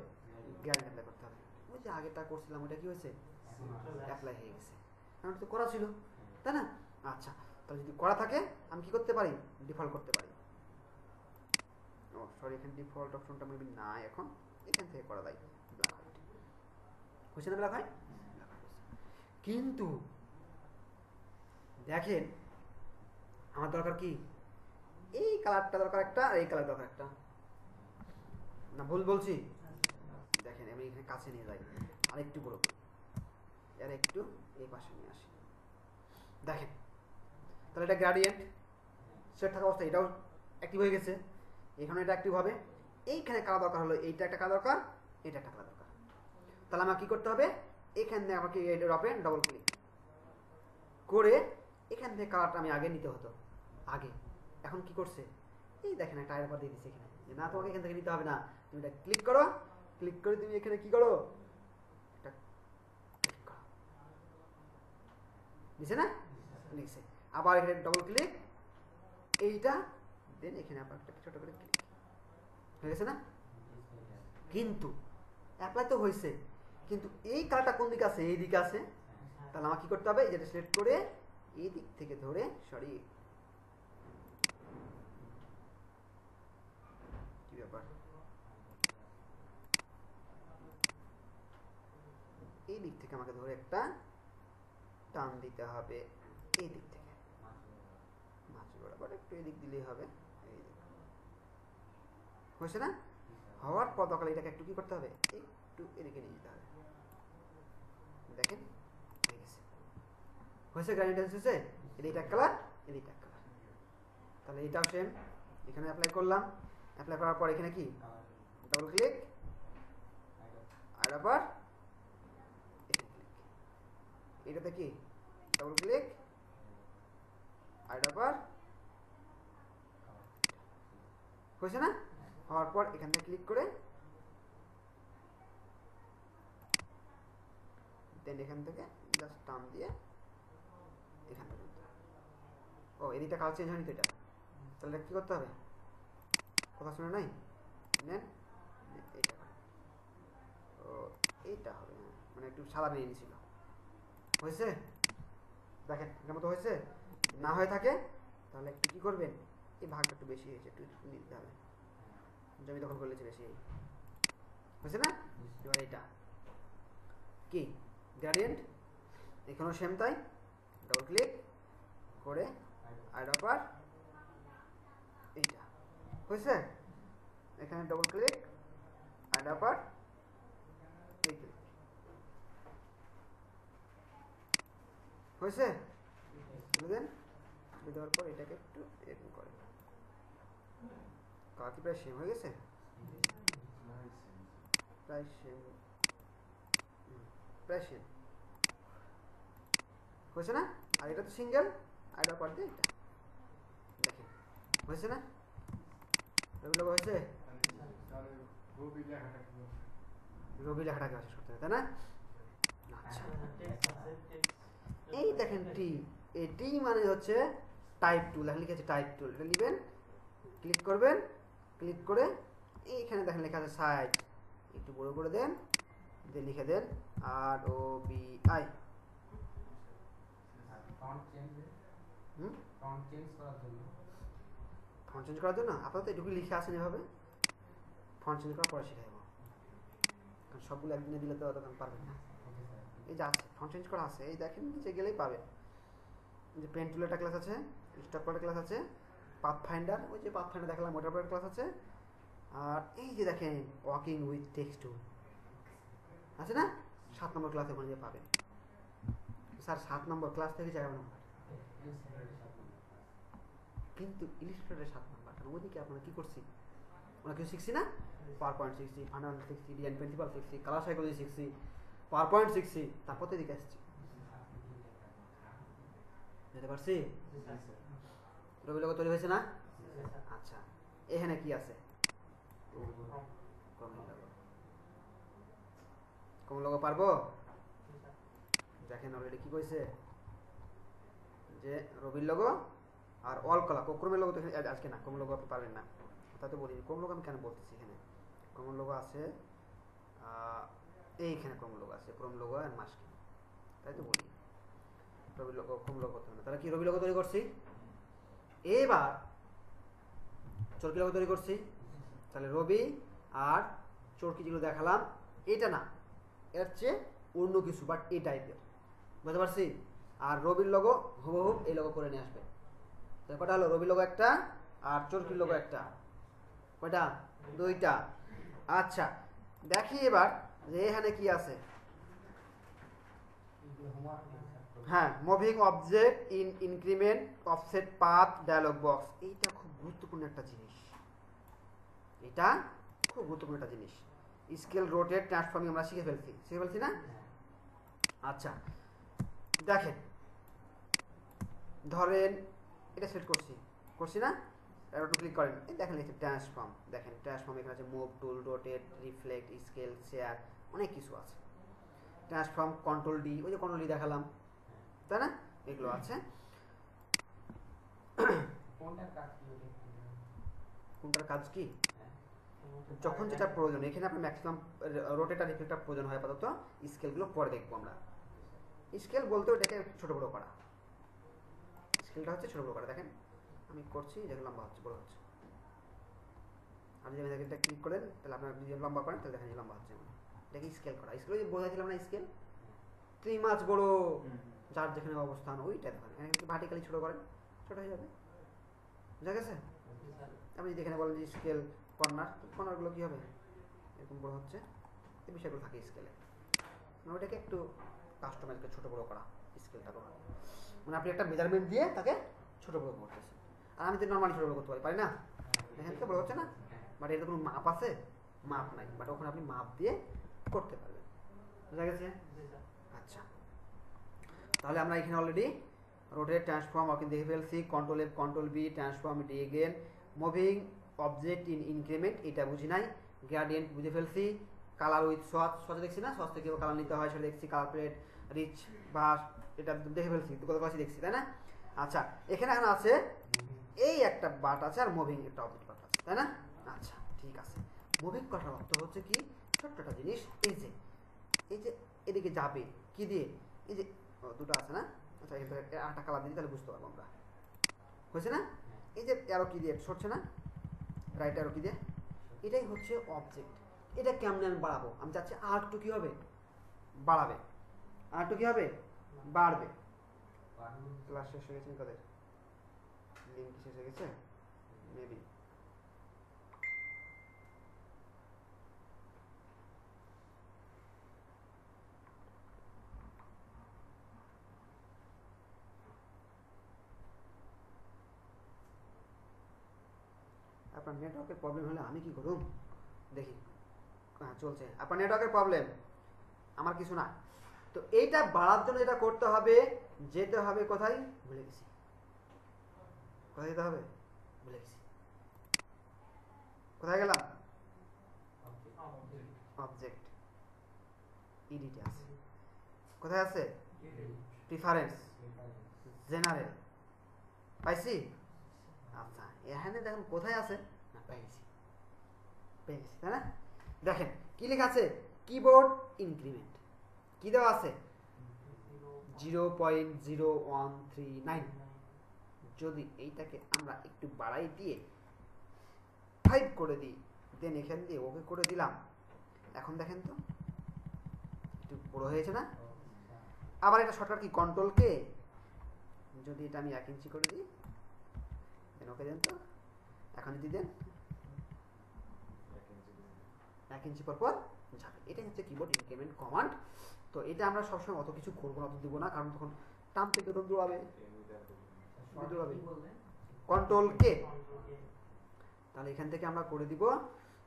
গ্রেডিয়েন্ট অ্যাপ্লাই করতে হবে। ওই যে আগেরটা করছিলাম, ওটা কি হয়েছে, অ্যাপ্লাই হয়ে গেছে, কারণ তো করা ছিল, তাই না। আচ্ছা তাহলে যদি করা থাকে আমি কি করতে পারি, ডিফল্ট করতে পারি। ও সরি, এখানে ডিফল্ট অপশনটা মেবি না, এখন এখান থেকে করা যায় ব্ল্যাক হোয়াইট, হয়েছে না ব্ল্যাক হোয়াইট। কিন্তু দেখেন আমার দরকার কি, এই কালারটা দরকার একটা, আর এই কালার দরকার একটা, না ভুল বলছি। দেখেন আমি এখানে কাছে নিয়ে যাই, আর একটু বড় করি, আর একটু এই পাশে নিয়ে আসি, দেখেন তাহলে এটা গ্রেডিয়েন্ট সেট থাকা অবস্থা, এটাও অ্যাক্টিভ হয়ে গেছে, এখানে এটা অ্যাক্টিভ হবে। এইখানে কালার দরকার হলো, এইটা একটা কালার দরকার, এটা একটা কালার দরকার। তাহলে আমার কি করতে হবে, এখানে আমাকে ড্রপে ডবল ক্লিক, করে এখান থেকে কালারটা আমি আগে নিতে হতো আগে। এখন কি করছে, এই দেখেন একটা আইডাপার দিয়ে দিচ্ছে এখানে, যে না তোমাকে এখান থেকে নিতে হবে না, তুমি এটা ক্লিক করো, ক্লিক করে তুমি এখানে কি করো, এটা ক্লিক করো, দিছে না, লিখছে। আবার এখানে ডবল ক্লিক, এইটা দেন এখানে আবার একটা ছোট করে ক্লিক, হয়ে গেছে না। কিন্তু অ্যাপ্লাই তো হয়েছে, কিন্তু এই কালারটা কোন দিকে আছে, এই দিকে আছে। তাহলে আমার কি করতে হবে, যেটা সিলেক্ট করে এই দিক থেকে ধরে সরিয়ে, কি ব্যাপার, এই দিক থেকে আমাকে ধরে একটা টান দিতে হবে, এই দিক থেকে মাছ বরাবর একটু এদিক দিলেই হবে। এই দিক হয়েছে না, হওয়ার পর তখন এটাকে একটু কি করতে হবে, একটু এদিকে নিয়ে যেতে হবে। দেখেন হয়ে গেছে, হয়েছে গ্রাডিয়েন্ট হয়েছে, এটা কালার, এটা কালার। তাহলে এটাও সেম, এখানে অ্যাপ্লাই করলাম, অ্যাপ্লাই করার পর এখানে কি ডবল ক্লিক, আর আবার এখানে ক্লিক, এটাতে কি ডবল ক্লিক, আর আবার হয়েছে না। হওয়ার পর এখান থেকে ক্লিক করে দেন এখান থেকে জাস্ট টান দিয়ে এখান থেকে, ও এদিকটা কালার চেঞ্জ হয়নি তো এটা, তাহলে কি করতে হবে, কথা শুনে নাই, নেন এইটা, ও এইটা হবে, মানে একটু সাদা নিয়ে নিয়েছিল, হয়েছে দেখেন এটার মতো হয়েছে। না হয়ে থাকে তাহলে একটু কি করবেন, এই ভাগটা একটু বেশি হয়েছে, একটু নিতে হবে, জমি দখল করলেছে বেশি, হয়েছে না। এবার এটা কি গ্রেডিয়েন্ট, এখানেও সেম তাই, ডবল ক্লিক করে আইড্রপার, এইটা হয়েছে, এখানে ডবল ক্লিক আইড্রপার, এই ক্লিক হয়েছে, বুঝলেন। দেওয়ার পর এটাকে একটু এরকম করে, কালার কি প্রায় সেম হয়ে গেছে, প্রায় সেম, প্রায় সেম হয়েছে না। আর এটা তো সিঙ্গেল, আইডা পার দিয়ে এটা দেখেন হয়েছে না, রবি লোগো হয়েছে, রবি লেখাটাকে শেষ করতে হবে তাই না। আচ্ছা এই দেখেন টি, এটি মানে হচ্ছে টাইপ টুল, এখানে লিখেছে টাইপ টুল, এটা নেবেন, ক্লিক করবেন, ক্লিক করে এইখানে দেখেন লেখা আছে সাইজ, একটু বড় করে দেন, দিয়ে লিখে দেন ROBI। ফন্ট চেঞ্জ করার জন্য আপাতত এটুকু লিখে আসেন, এভাবে ফন্ট চেঞ্জ করার পরে শিখাবো, কারণ সবগুলো একদিনে দিলে তো তখন পারবেন না। এই যে আছে ফন্ট চেঞ্জ করা আছে, এই দেখেন নিচে গেলেই পাবেন, যে পেন টুলের একটা ক্লাস আছে, স্টক প্যাডের ক্লাস আছে, পাথ ফাইন্ডার, ওই যে পাথ ফাইন্ডার দেখালাম ওটার পরের ক্লাস আছে, আর এই যে দেখেন ওয়াকিং উইথ টেক্সট টুল আছে না, 7 নম্বর ক্লাসে ওখানে যে পাবেন। স্যার 7 নম্বর ক্লাস থেকে 11 নম্বর, কিন্তু ইলিস্ট্রেটরের 7 নম্বর, কারণ ওইদিকে আপনারা কি করছি, ওরা কিছু শিখছি না, পাওয়ার পয়েন্ট শিখছি, ফান্ডামেন্টাল শিখছি, ডিজাইন প্রিন্সিপাল শিখছি, কালার সাইকোলজি শিখছি, পাওয়ার পয়েন্ট শিখছি, তারপর তো এদিকে আসছি, বুঝতে পারছি। রবি লোগো তৈরি হয়েছে না। আচ্ছা এখানে কি আছে, কমন লোগো পারবো, দেখেন অলরেডি কি কইছে, যে রবির লোগো আর অল কলার, ক্রমের লোগো তো আজকে না, কমন লোগো আপনি পারবেন না, তাতে বলি কমন লোগো আমি কেন বলতেছি, এখানে কমন লোগো আছে, এইখানে ক্রম লোগো আছে, ক্রম লোগো আর মাস্কিং, তাই তো বলি রবি লোগো ক্রম লোগো করতে হবে না। তাহলে কি রবি লোগো তৈরি করছি, এবার চরকি লোগো তৈরি করছি, তাহলে রবি আর চরকি যেগুলো দেখালাম এটা না, এর চেয়ে অন্য কিছু বাট এই টাইপের, বুঝতে পারছি। আর রবির লোগো হুবহু এই লোগো করে নিয়ে আসবে, তাহলে কটা হলো, রবি লোগো একটা আর চরকির লোগো একটা, কয়টা, 2টা। আচ্ছা দেখি এবার যে এখানে কি আছে, হ্যাঁ moving object in increment offset path dialog box, এইটা খুব গুরুত্বপূর্ণ একটা জিনিস, এটা খুব গুরুত্বপূর্ণ একটা জিনিস। স্কেল রোটেট ট্রান্সফর্মিং আমরা শিখে ফেলছি না। আচ্ছা দেখেন ধরেন এটা সেট করছি না, একটু ক্লিক করেন, এই দেখেন লিখছে ট্রান্সফর্ম, দেখেন ট্রান্সফর্ম এখানে আছে move tool, rotate, reflect, scale, share, অনেক কিছু আছে। ট্রান্সফর্ম, কন্ট্রোল ডি, ওই যে কন্ট্রোল ডি দেখালাম, তাই না, এগুলো আছে। কোনটার কাজ কি ওটা একটু জানান। কোনটার কাজ কি, হ্যাঁ। যখন যেটা প্রয়োজন, এখানে আপনার ম্যাক্সিমাম রোটেট আর রিফ্লেক্টর প্রয়োজন হয় আপাতত, স্কেলগুলো পরে দেখবো আমরা। স্কেল বলতে এটাকে ছোট বড় করা, স্কেলটা হচ্ছে ছোট বড় করা। দেখেন আমি করছি, যেটা লম্বা হচ্ছে বড় হচ্ছে। আপনি যদি এটা ক্লিক করেন তাহলে আপনার যদি লম্বা করেন তাহলে দেখেন লম্বা হচ্ছে। এটাকে স্কেল করা, স্কেল যে বোঝাইছিলাম না, স্কেল 3 মাছ বড়, যার যেখানে অবস্থান ওইটা দেখেন, এখানে কিন্তু ভার্টিক্যালি ছোট করেন, ছোট হয়ে যাবে, বুঝা গেছে। আপনি যদি এখানে বলেন যে স্কেল কর্নারগুলো কী হবে, এরকম বড় হচ্ছে, এই বিষয়গুলো থাকে স্কেলে। মানে ওইটাকে একটু কাস্টমাইজ করে ছোটো বড়ো করা, স্কেলটা করা, মানে আপনি একটা মেজারমেন্ট দিয়ে তাকে ছোটো বড়ো করতেছেন। আর আমি তো নর্মালি ছোটো বড়ো করতে পারি না, এখান থেকে বড়ো হচ্ছে না, বাট এর কোনো মাপ আছে, মাপ নাই, বাট ওখানে আপনি মাপ দিয়ে করতে পারবেন, বুঝা গেছে। আচ্ছা, তাহলে আমরা এখানে অলরেডি রোটেট, ট্রান্সফর্ম ওকে দেখে ফেলছি, control F control B, transform D again, moving object in increment এটা বুঝি নাই, গ্রেডিয়েন্ট বুঝে ফেলছি, কালার উইথ সস দেখছি না, সস থেকে কালার নিতে হয় সেটা দেখছি, কালার প্লেট, রিচ বা এটা দেখে ফেলছি, কত ক্লাসে দেখছি, তাই না। আচ্ছা, এখানে এখন আছে এই একটা বাট আছে আর মুভিং একটা অবজেক্ট বাট আছে, তাই না। আচ্ছা ঠিক আছে, মুভিং করার অর্থ হচ্ছে কি, ছোট্ট একটা জিনিস, এই যে এদিকে যাবে কি দিয়ে, এই যে দুটো আছে না, আচ্ছা এখান থেকে আটটা কালার দিই তাহলে বুঝতে পারবো আমরা, হয়েছে না। এই যে অ্যারো কি দিয়ে সরছে না, রাইট অ্যারো কি দিয়ে, এটাই হচ্ছে অবজেক্ট। এটা কেমনে আমি বাড়াবো, আমি চাচ্ছি R2 কি হবে, বাড়াবে, R2 কি হবে, বাড়বে। ক্লাস শেষ হয়ে গেছে তাদের, লিঙ্ক শেষ হয়ে গেছে মেবি। আপনার নেটওয়ার্কের প্রবলেম হলে আমি কি করুম দেখি। হ্যাঁ চলছে, আপনার নেটওয়ার্কের প্রবলেম, আমার কিছু না। তো এইটা বাড়ার জন্য যেটা করতে হবে, যেতে হবে কোথায় ভুলে গেছি, কোথায় যেতে হবে ভুলে গেছি, কোথায় গেলাম, অবজেক্ট ইডিটে আছে, কোথায় আছে, প্রিফারেন্স, জেনারেল, পাইছি। আচ্ছা এখানে দেখেন কোথায় আছে না, পেয়েছি তাই না। দেখেন কি লেখা আছে, কিবোর্ড ইনক্রিমেন্ট, কি দেওয়া আছে 0.0139, যদি এইটাকে আমরা একটু বাড়াই দিয়ে 5 করে দিই, দেন এখান দিয়ে ওকে করে দিলাম, এখন দেখেন তো একটু বড় হয়েছে না। আবার এটা শর্টকাট কি, কন্ট্রোল কে, যদি এটা আমি 1 ইঞ্চি করে দিই, দেন ওকে দেন তো, এখন যদি দেন 1 ইঞ্চি পর পর যাবে, এটাই হচ্ছে কিবোর্ড ইনক্রিমেন্ট কমান্ড। তো এটা আমরা সবসময় অত কিছু করবো না, অত দিব না, কারণ তখন টান থেকে তো দৌড়াবে, কন্ট্রোল কে, তাহলে এখান থেকে আমরা করে দিব।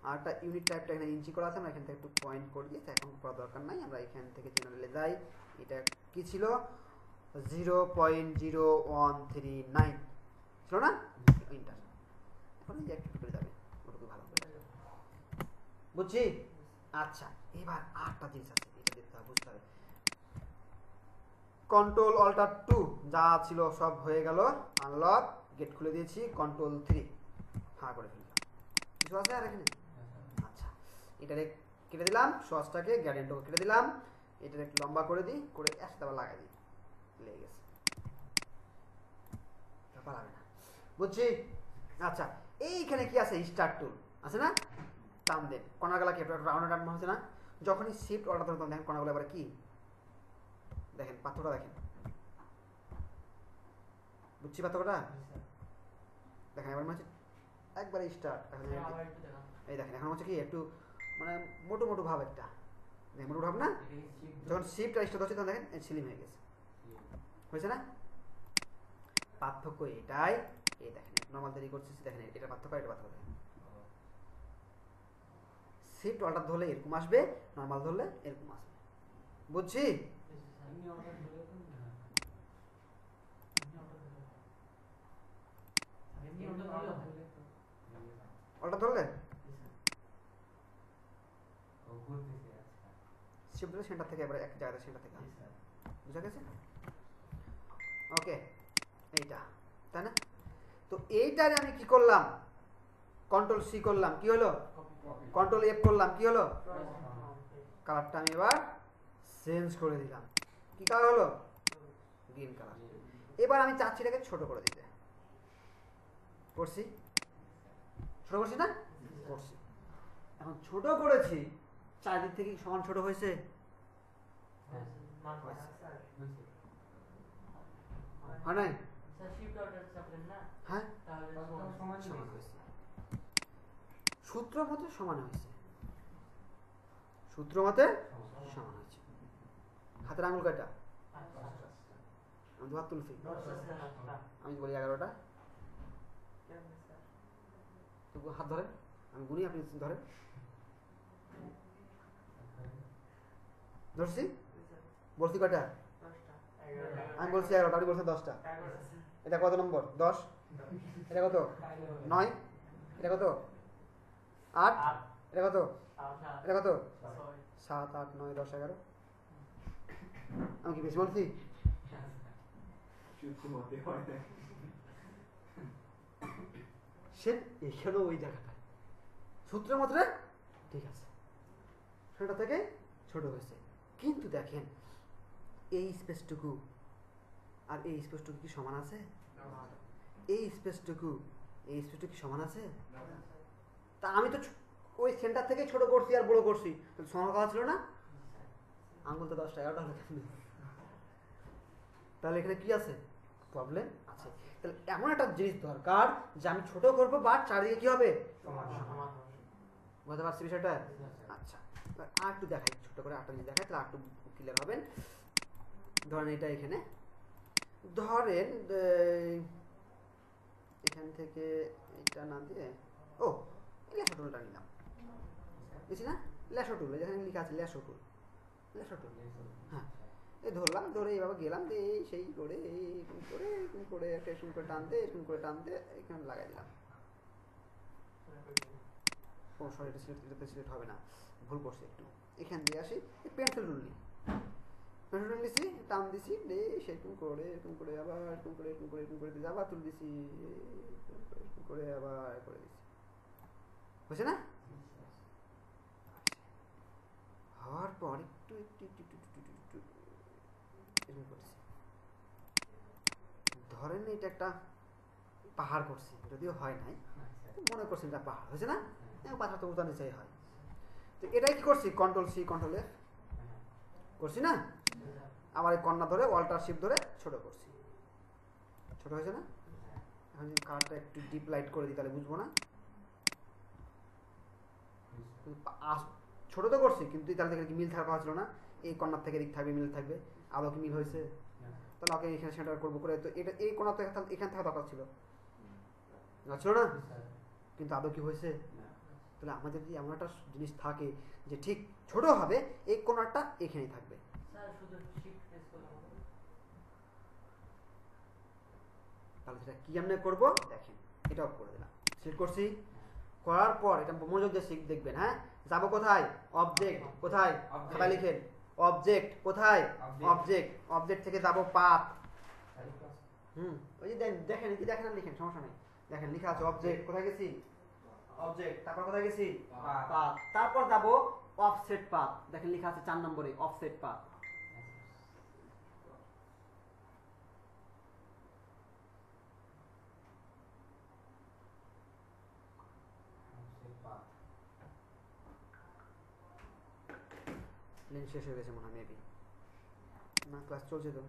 আর একটা ইউনিট টাইপটা এখানে ইঞ্চি করা আছে, আমরা এখান থেকে একটু পয়েন্ট করে দিয়েছি, এখন করা দরকার নাই, আমরা এখান থেকে জেনারেলে যাই। এটা কি ছিল 0.0139 ছিল না, ইন্টার, এখন এই যে একটু করে যাবে, ওটুকু ভালো করে বুঝছি। আচ্ছা এবার আরেকটা জিনিস আছে, এটা দেখতে হবে, বুঝতে হবে। কন্ট্রোল অল্টার 2 যা ছিল সব হয়ে গেল, আনলক, গেট খুলে দিয়েছি, কন্ট্রোল 3 হ্যাঁ করে ফেললাম, কিছু আছে আর এখানে। আচ্ছা এটা কেটে দিলাম, সসটাকে গ্রেডিয়েন্টটাকে কেটে দিলাম, এটা একটু লম্বা করে দিই, করে একসাথে আবার লাগাই দিই, লেগে গেছে, পালাবে না, বুঝছি। আচ্ছা এইখানে কি আছে, স্টার্ট টুল আছে না, টান দেন, কণাগুলা কি রাউন্ড টান হচ্ছে না, যখনই শিফট অর্ডার ধরতাম দেখেন কণাগুলো এবার কি দেখেন, পাথরটা দেখেন, বুঝছি পাথরটা দেখেন, এবার হচ্ছে একবারে স্টার্ট, এই দেখেন এখন হচ্ছে কি একটু মানে মোটো মোটো ভাব, একটা মোটো ভাব না, যখন শিফট আর স্টার্ট হচ্ছে তখন দেখেন স্লিম হয়ে গেছে, হয়েছে না। পার্থক্য এটাই, এই দেখেন নর্মাল তৈরি করছি, দেখেন এটা পার্থক্য, এটা পার্থক্য, শিফট অল্টার ধরলে এরকম আসবে, নর্মাল ধরলে এরকম আসবে, বুঝছি। অলটা ধরলে জি স্যার ও ঘুরতেছে আজকাল। শিফট ধরে সেন্টার থেকে এবার এক জায়গায় সেন্টার থেকে জি স্যার বুঝা গেছে? ওকে, এইটা তাই না? তো এইটারে আমি কি করলাম, কন্ট্রোল সি করলাম, কি হলো? কন্ট্রোল এফ করলাম, কি হলো? কালারটা আমি এবার চেঞ্জ করে দিলাম। কি কালার হলো? Green colour. এবার আমি চাচ্ছি এটাকে ছোট করে দিতে। করছি? ছোট করছি না? করছি। এখন ছোট করেছি, চারদিক থেকে কি সমান ছোট হয়েছে? মান হয়েছে। স্যার বুঝছি। হয় নাই? স্যার শিফট অর্ডার চাপলেন না হ্যাঁ, তাহলে সমান সমান সমান হয়েছে। সূত্র মতে সমান হয়েছে। সূত্র মতে সমান হয়েছে। হাতের আঙুল কয়টা? আমি দু হাত তুলছি। আমি বলি 11টা। কেমন স্যার? তো হাত ধরেন, আমি গুনি, আপনি ধরেন। ধরছি? জি স্যার বলছি কয়টা? 10টা আমি বলছি 11টা, আপনি বলছেন 10টা। 11টা স্যার এটা কত নম্বর? 10। এটা কত? 9। এটা কত? 8। এটা কত? এটা কত? 7, 8, 9, 10, 11। আমি কি বেশি বলছি? সে এখানেও ওই জায়গাটায় সূত্রের মতো ঠিক আছে, সেটা থেকে ছোট হয়েছে। কিন্তু দেখেন এই স্পেসটুকু আর এই স্পেসটুকু কি সমান আছে? এই স্পেসটুকু এই স্পেসটুকু কি সমান আছে? তা আমি তো ওই সেন্টার থেকে ছোট করছি আর বড় করছি, তাহলে সমান কথা ছিল না? আঙুল তো 10টা 11টা হলো কেন? তাহলে এখানে কি আছে? প্রবলেম আছে। তাহলে এমন একটা জিনিস দরকার যে আমি ছোট করবো বা চারিদিকে কি হবে? বুঝতে পারছি বিষয়টা? আচ্ছা, আর একটু দেখাই, ছোট করে আটটা জিনিস দেখাই, তাহলে একটু ক্লিয়ার হবেন। ধরেন এটা এখানে, ধরেন এখান থেকে এটা না দিয়ে ও লেসো টুলটা নিলাম, বুঝছি না? লেসো টুল, যেখানে লেখা আছে লেসো টুল, লেসো টুল। হ্যাঁ, এই ধরলাম, ধরে এইভাবে গেলাম, দিয়ে এই সেই করে এইরকম করে একটা এরকম করে টানতে এখানে লাগাই দিলাম। ও সরি, এটাতে সিলেক্ট হবে না, ভুল করছি একটু। এখান দিয়ে আসি, পেন্সিল টুল নিই, পেন্সিল টুল নিছি, টান দিছি, সেরকম করে আবার এরকম করে দিছি, আবার তুল দিছি, এরকম করে আবার করে দিছি। বুঝছে না? হওয়ার পর একটু এরকম করছি। ধরেন এটা একটা পাহাড় করছি, যদিও হয় নাই, মনে করছি এটা পাহাড়, হয়েছে না? পাহাড় তো উঠানে চাই হয়। তো এটাই কি করছি? কন্ট্রোল সি কন্ট্রোল এফ করছি না? আবার এই কর্নার ধরে অল্টার শিফট ধরে ছোট করছি। ছোট হয়েছে না? এখন যদি কালারটা একটু ডিপ লাইট করে দিই তাহলে বুঝবো না? ছোট তো করছি, কিন্তু তাহলে থেকে মিল থাকার কথা ছিল না? এই কর্নার থেকে দিক থাকবে, মিল থাকবে। আদৌ কি মিল হয়েছে? তাহলে ওকে এখানে সেন্টার করবো করে, তো এটা এই কোণা তো এখানে থাকা দরকার ছিল, ছিল না? কিন্তু আদৌ কি হয়েছে? তাহলে আমাদের যদি এমন একটা জিনিস থাকে যে ঠিক ছোট হবে, এই কোণাটা এখানেই থাকবে। স্যার শুধু শিফট প্রেস করলে হবে? তাহলে সেটা কি আমরা করবো দেখেন, এটাও করে দিলাম, সিলেক্ট করছি, করার পর এটা মনোযোগ দিয়ে দেখবেন। হ্যাঁ, যাবো কোথায়? অবজেক্ট, কোথায়? খাতায় লিখেন অবজেক্ট, কোথায়? অবজেক্ট থেকে যাবো পাথ। ওই যে দেখেন কি দেখেন, লিখেন, সমস্যা নেই। দেখেন লেখা আছে অবজেক্ট, কোথায় গেছি? অবজেক্ট, তারপর কোথায় গেছি? পাথ, তারপর যাবো অফসেট পাথ। দেখেন লেখা আছে 4 নম্বরে অফসেট পাথ। শেষ হয়ে গেছে মনে হয়, মেবি না, ক্লাস চলছে তো।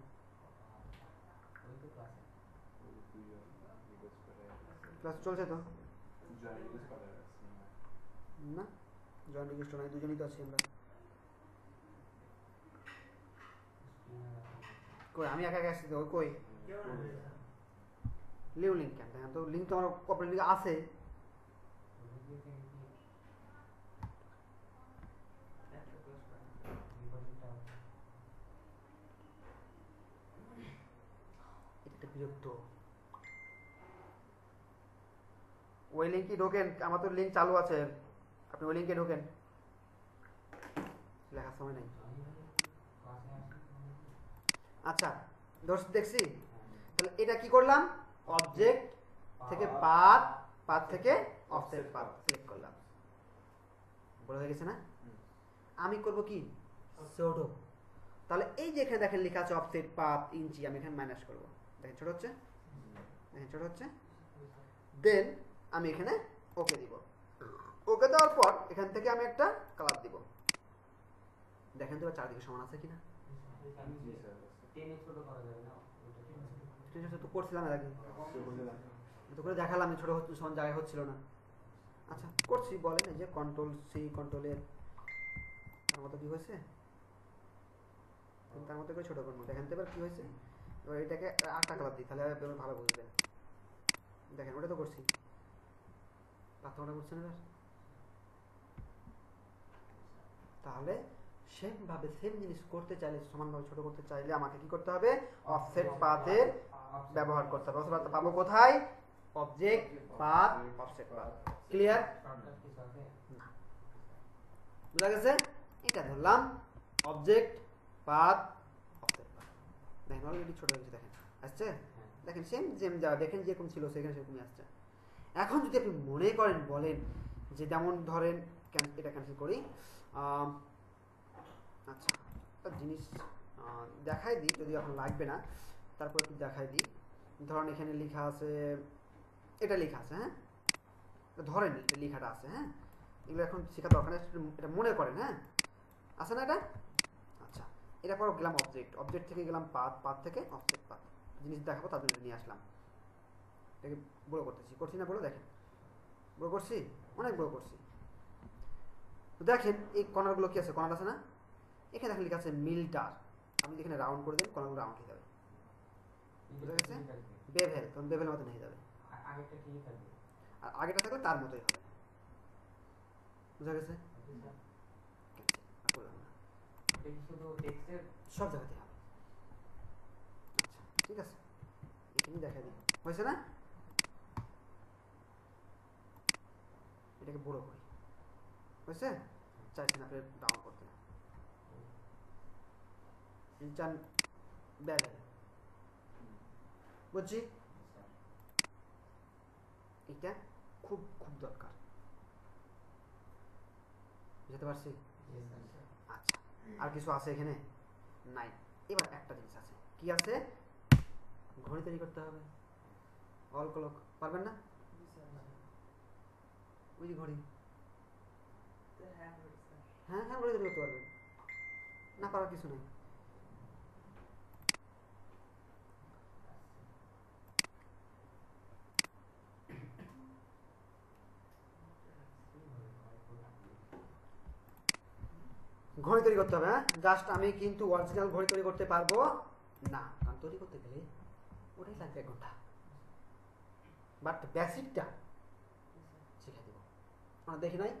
ক্লাস চলছে তো না? জয়েন রিকোয়েস্ট নাই, দুজনই তো আছি আমরা। কই আমি একা একা আসছি তো, কই লিউ লিঙ্ক কেন? দেখেন তো, লিঙ্ক তো আমার কপির লিঙ্ক আছে। এটা বিরক্ত। ওই লিঙ্কে ঢোকেন, আমার তো লিঙ্ক চালু আছে, আপনি ওই লিঙ্কে ঢোকেন, লেখার সময় নেই। আচ্ছা দোষ দেখছি, তাহলে এটা কি করলাম, অবজেক্ট থেকে পাথ, পাথ থেকে অফসেট পাথ সিলেক্ট করলাম, বড় হয়ে গেছে না? আমি করব কি সুডো, তাহলে এই যে এখানে দেখেন লেখা আছে অফসেট পাথ ইঞ্চি, আমি এখানে মাইনাস করব, দেখেন ছোট হচ্ছে, দেখেন ছোট হচ্ছে। দেন আমি এখানে ওকে দিব, ওকে দেওয়ার পর এখান থেকে আমি একটা কালার দিব, দেখেন তো চারদিকে সমান আছে কিনা। তো করছিলাম এর আগে, তো করে দেখালাম ছোট হচ্ছে, সমান জায়গায় হচ্ছিল না। আচ্ছা করছি, বলেন এই যে কন্ট্রোল সি কন্ট্রোল এর, তার মতো কি হয়েছে, তার মতো করে ছোট করবো, দেখেন তো এবার কি হয়েছে। এবার এটাকে আটটা কালার দিই, তাহলে ভালো বুঝবেন। দেখেন ওটা তো করছি, পাথরটা করছেন এবার। তাহলে সেম ভাবে সেম জিনিস করতে চাইলে, সমানভাবে ছোট করতে চাইলে আমাকে কি করতে হবে, অফসেট পাথের ব্যবহার করতে হবে। অফসেট পাথ পাবো কোথায়, object path offset path. Clear? না, বুঝা গেছে? এটা ধরলাম অবজেক্ট পাথ অফসেট পাথ। দেখেন অলরেডি ছোট হয়ে গেছে, দেখেন আসছে, দেখেন সেম সেম যা দেখেন যেরকম ছিল সেখানে সেরকমই আসছে। এখন যদি আপনি মনে করেন, বলেন যে যেমন ধরেন এটা ক্যান্সেল করি, আচ্ছা একটা জিনিস দেখাই দিই, যদি এখন লাগবে না তারপর একটু দেখাই দিই। ধরেন এখানে লেখা আছে, এটা লেখা আছে, হ্যাঁ ধরেন এটা লেখাটা আছে, হ্যাঁ এগুলো এখন শেখা দরকার নেই, এটা মনে করেন, হ্যাঁ আছে না এটা। আচ্ছা এটা পর গেলাম অবজেক্ট, অবজেক্ট থেকে গেলাম পাথ, পাথ থেকে অফসেট পাথ, জিনিস দেখাবো তার জন্য নিয়ে আসলাম। এটাকে বড় করতেছি, করছি না বড়, দেখেন বড় করছি, অনেক বড় করছি। তো দেখেন এই কর্নারগুলো কি আছে, কর্নার আছে না, এখানে দেখেন লেখা আছে মিল্টার, আপনি এখানে রাউন্ড করে দেন, কর্নারগুলো রাউন্ড হয়ে যাবে, বুঝা গেছে? বেভেল, তখন বেভেলের মতন হয়ে যাবে, আর আগেটা থাকলে তার মতোই হবে, বুঝা গেছে? সব জায়গাতে হবে। আচ্ছা ঠিক আছে, এখানে দেখা দিই, হয়েছে না? এটাকে বড় করি, হয়েছে? চাইছেন আপনি ডাউন করতে, চান ব্যাগ, বুঝছি? এটা খুব খুব দরকার, বুঝতে পারছি? আচ্ছা আর কিছু আছে এখানে নাই। এবার একটা জিনিস আছে, কি আছে, ঘড়ি তৈরি করতে হবে। অল ক্লক পারবেন না? ওই যে ঘড়ি, হ্যাঁ হ্যাঁ ঘড়ি তৈরি করতে পারবেন, না পারার কিছু নেই। ঘড়ি তৈরি করতে হবে, হ্যাঁ জাস্ট আমি কিন্তু অরিজিনাল ঘড়ি তৈরি করতে পারবো না, কারণ তৈরি করতে গেলে ওটাই লাগবে 1 ঘন্টা, বাট বেসিকটা শিখে দেবো। আমরা দেখি নাই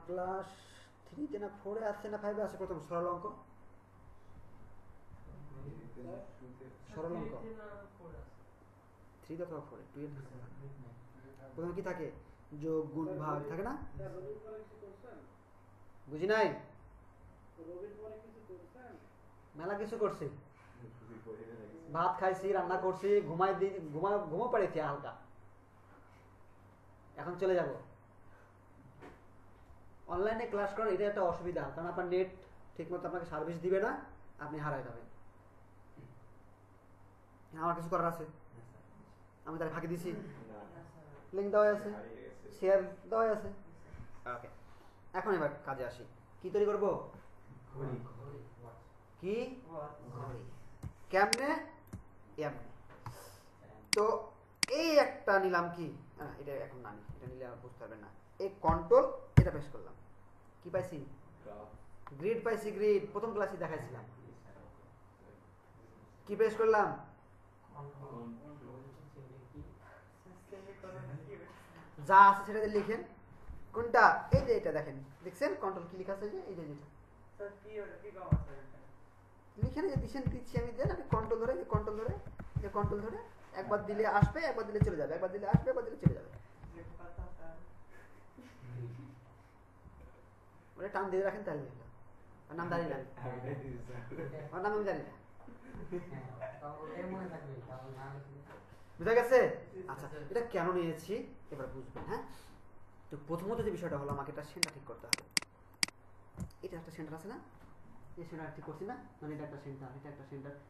ক্লাস 3-তে না 4-এ আসছে না 5-এ আসছে প্রথম সরল অঙ্ক, সরল অঙ্ক 3 অথবা 4-এ, 2 এর প্রথমে কি থাকে, যোগ গুণ ভাগ থাকে না, বুঝি নাই? মেলা কিছু করছি, ভাত খাইছি, রান্না করছি, ঘুমো পাড়েছি হালকা, এখন চলে যাব অনলাইনে ক্লাস করার। এটা একটা অসুবিধা, কারণ আপনার নেট ঠিক মতো আপনাকে সার্ভিস দিবে না, আপনি হারাই যাবেন। আমার কিছু করার আছে, আমি তার ফাঁকি দিছি, লিঙ্ক দেওয়া আছে, শেয়ার দেওয়া আছে। ওকে এখন এবার কাজে আসি, কি তৈরি করবো, কি ঘড়ি, কেমনে, এমনে। তো এই একটা নিলাম, কি এটা এখন না নি, এটা নিলে বুঝতে পারবেন না। এই কন্ট্রোল এটা প্রেস করলাম, কি পাইছি, গ্রিড পাইছি, গ্রিড প্রথম ক্লাসে দেখাইছিলাম। কি প্রেস করলাম, যা আছে সেটা লিখেন, কোনটা, এই যে এটা দেখেন, দেখছেন কন্ট্রোল কি লেখা আছে, যে এই যে যেটা লিখেন, যে দিচ্ছি আমি, দেন আপনি কন্ট্রোল ধরে, কন্ট্রোল ধরে, কন্ট্রোল ধরে একবার দিলে আসবে, একবার দিলে চলে যাবে, একবার দিলে আসবে, একবার দিলে চলে যাবে। देखो पता था ওটা টান দিয়ে রাখেন তাহলে হলো। আর নাম জানি না ওর নাম আমি জানি না বুঝা গেছে আচ্ছা এটা কেন নিয়েছি এবার বুঝবেন হ্যাঁ তো প্রথমত যে বিষয়টা হলো আমাকে এটা সেন্টার ঠিক করতে হবে এটা একটা সেন্টার আছে না এই সেন্টার ঠিক করছি না মানে এটা একটা সেন্টার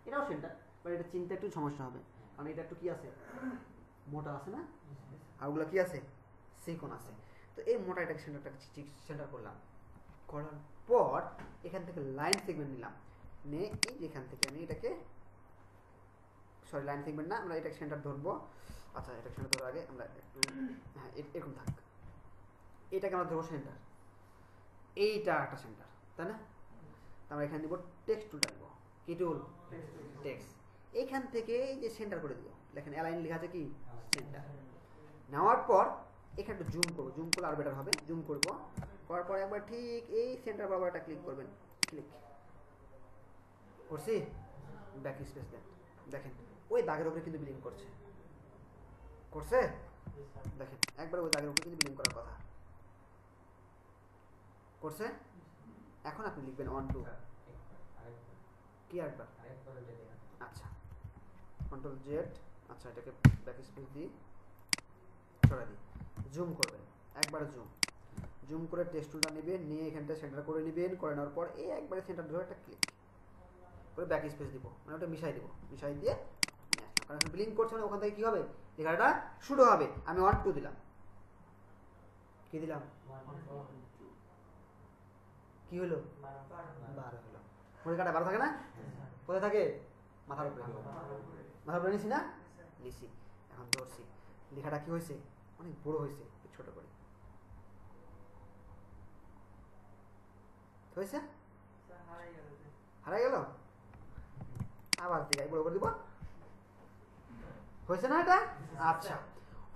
এটাও সেন্টার বাট এটা চিন্তা একটু সমস্যা হবে কারণ এটা একটু কি আছে মোটা আছে না আর ওগুলো কি আছে সিকন আছে তো এই মোটা এটাকে সেন্টারটাকে সেন্টার করলাম করার পর এখান থেকে লাইন সেগমেন্ট নিলাম নিয়ে এই যেখান থেকে আমি এটাকে সরি লাইন সেগমেন্ট না আমরা এটাকে সেন্টার ধরবো আচ্ছা এটাকে সেন্টার ধরার আগে আমরা একটু হ্যাঁ এরকম থাক এটাকে আমরা ধরবো সেন্টার এইটা একটা সেন্টার তাই না আমরা এখানে দিব টেক্সট টুলটা দিব কি টুল টেক্সট এইখান থেকে এই যে সেন্টার করে দিব দেখেন অ্যালাইন লেখা আছে কি সেন্টার নেওয়ার পর এখানে একটু জুম করবো জুম করলে আরো বেটার হবে জুম করবো করার পর একবার ঠিক এই সেন্টার বরাবর একটা ক্লিক করবেন ক্লিক করছি ব্যাক স্পেস দেন দেখেন ওই দাগের উপরে কিন্তু বিলিং করছে দেখেন একবার ওই দাগের উপরে কিন্তু বিলিং করার কথা করছে এখন আপনি লিখবেন 1 2 কি একবার আচ্ছা কন্ট্রোল জেড আচ্ছা এটাকে ব্যাক স্পেস দিই ছড়া দিই জুম করবেন একবার জুম করে টেক্সট টুলটা নেবেন নিয়ে এখানটা সেন্টার করে নেবেন করে নেওয়ার পর এই একবারে সেন্টার ধরে একটা ক্লিক করে ব্যাক স্পেস দিব মানে ওটা মিশাই দিব মিশাই দিয়ে কারণ ব্লিঙ্ক করছে মানে ওখান থেকে কি হবে লেখাটা শুরু হবে আমি 1 2 দিলাম কি দিলাম কি হলো 12 হলো মনে কাটা 12 থাকে না কোথায় থাকে মাথার উপরে নিছি না নিছি এখন ধরছি লেখাটা কি হয়েছে অনেক বড় হয়েছে ছোট করে হয়েছে হারাই গেল আবার দিকে বড় করে দিব হয়েছে না এটা আচ্ছা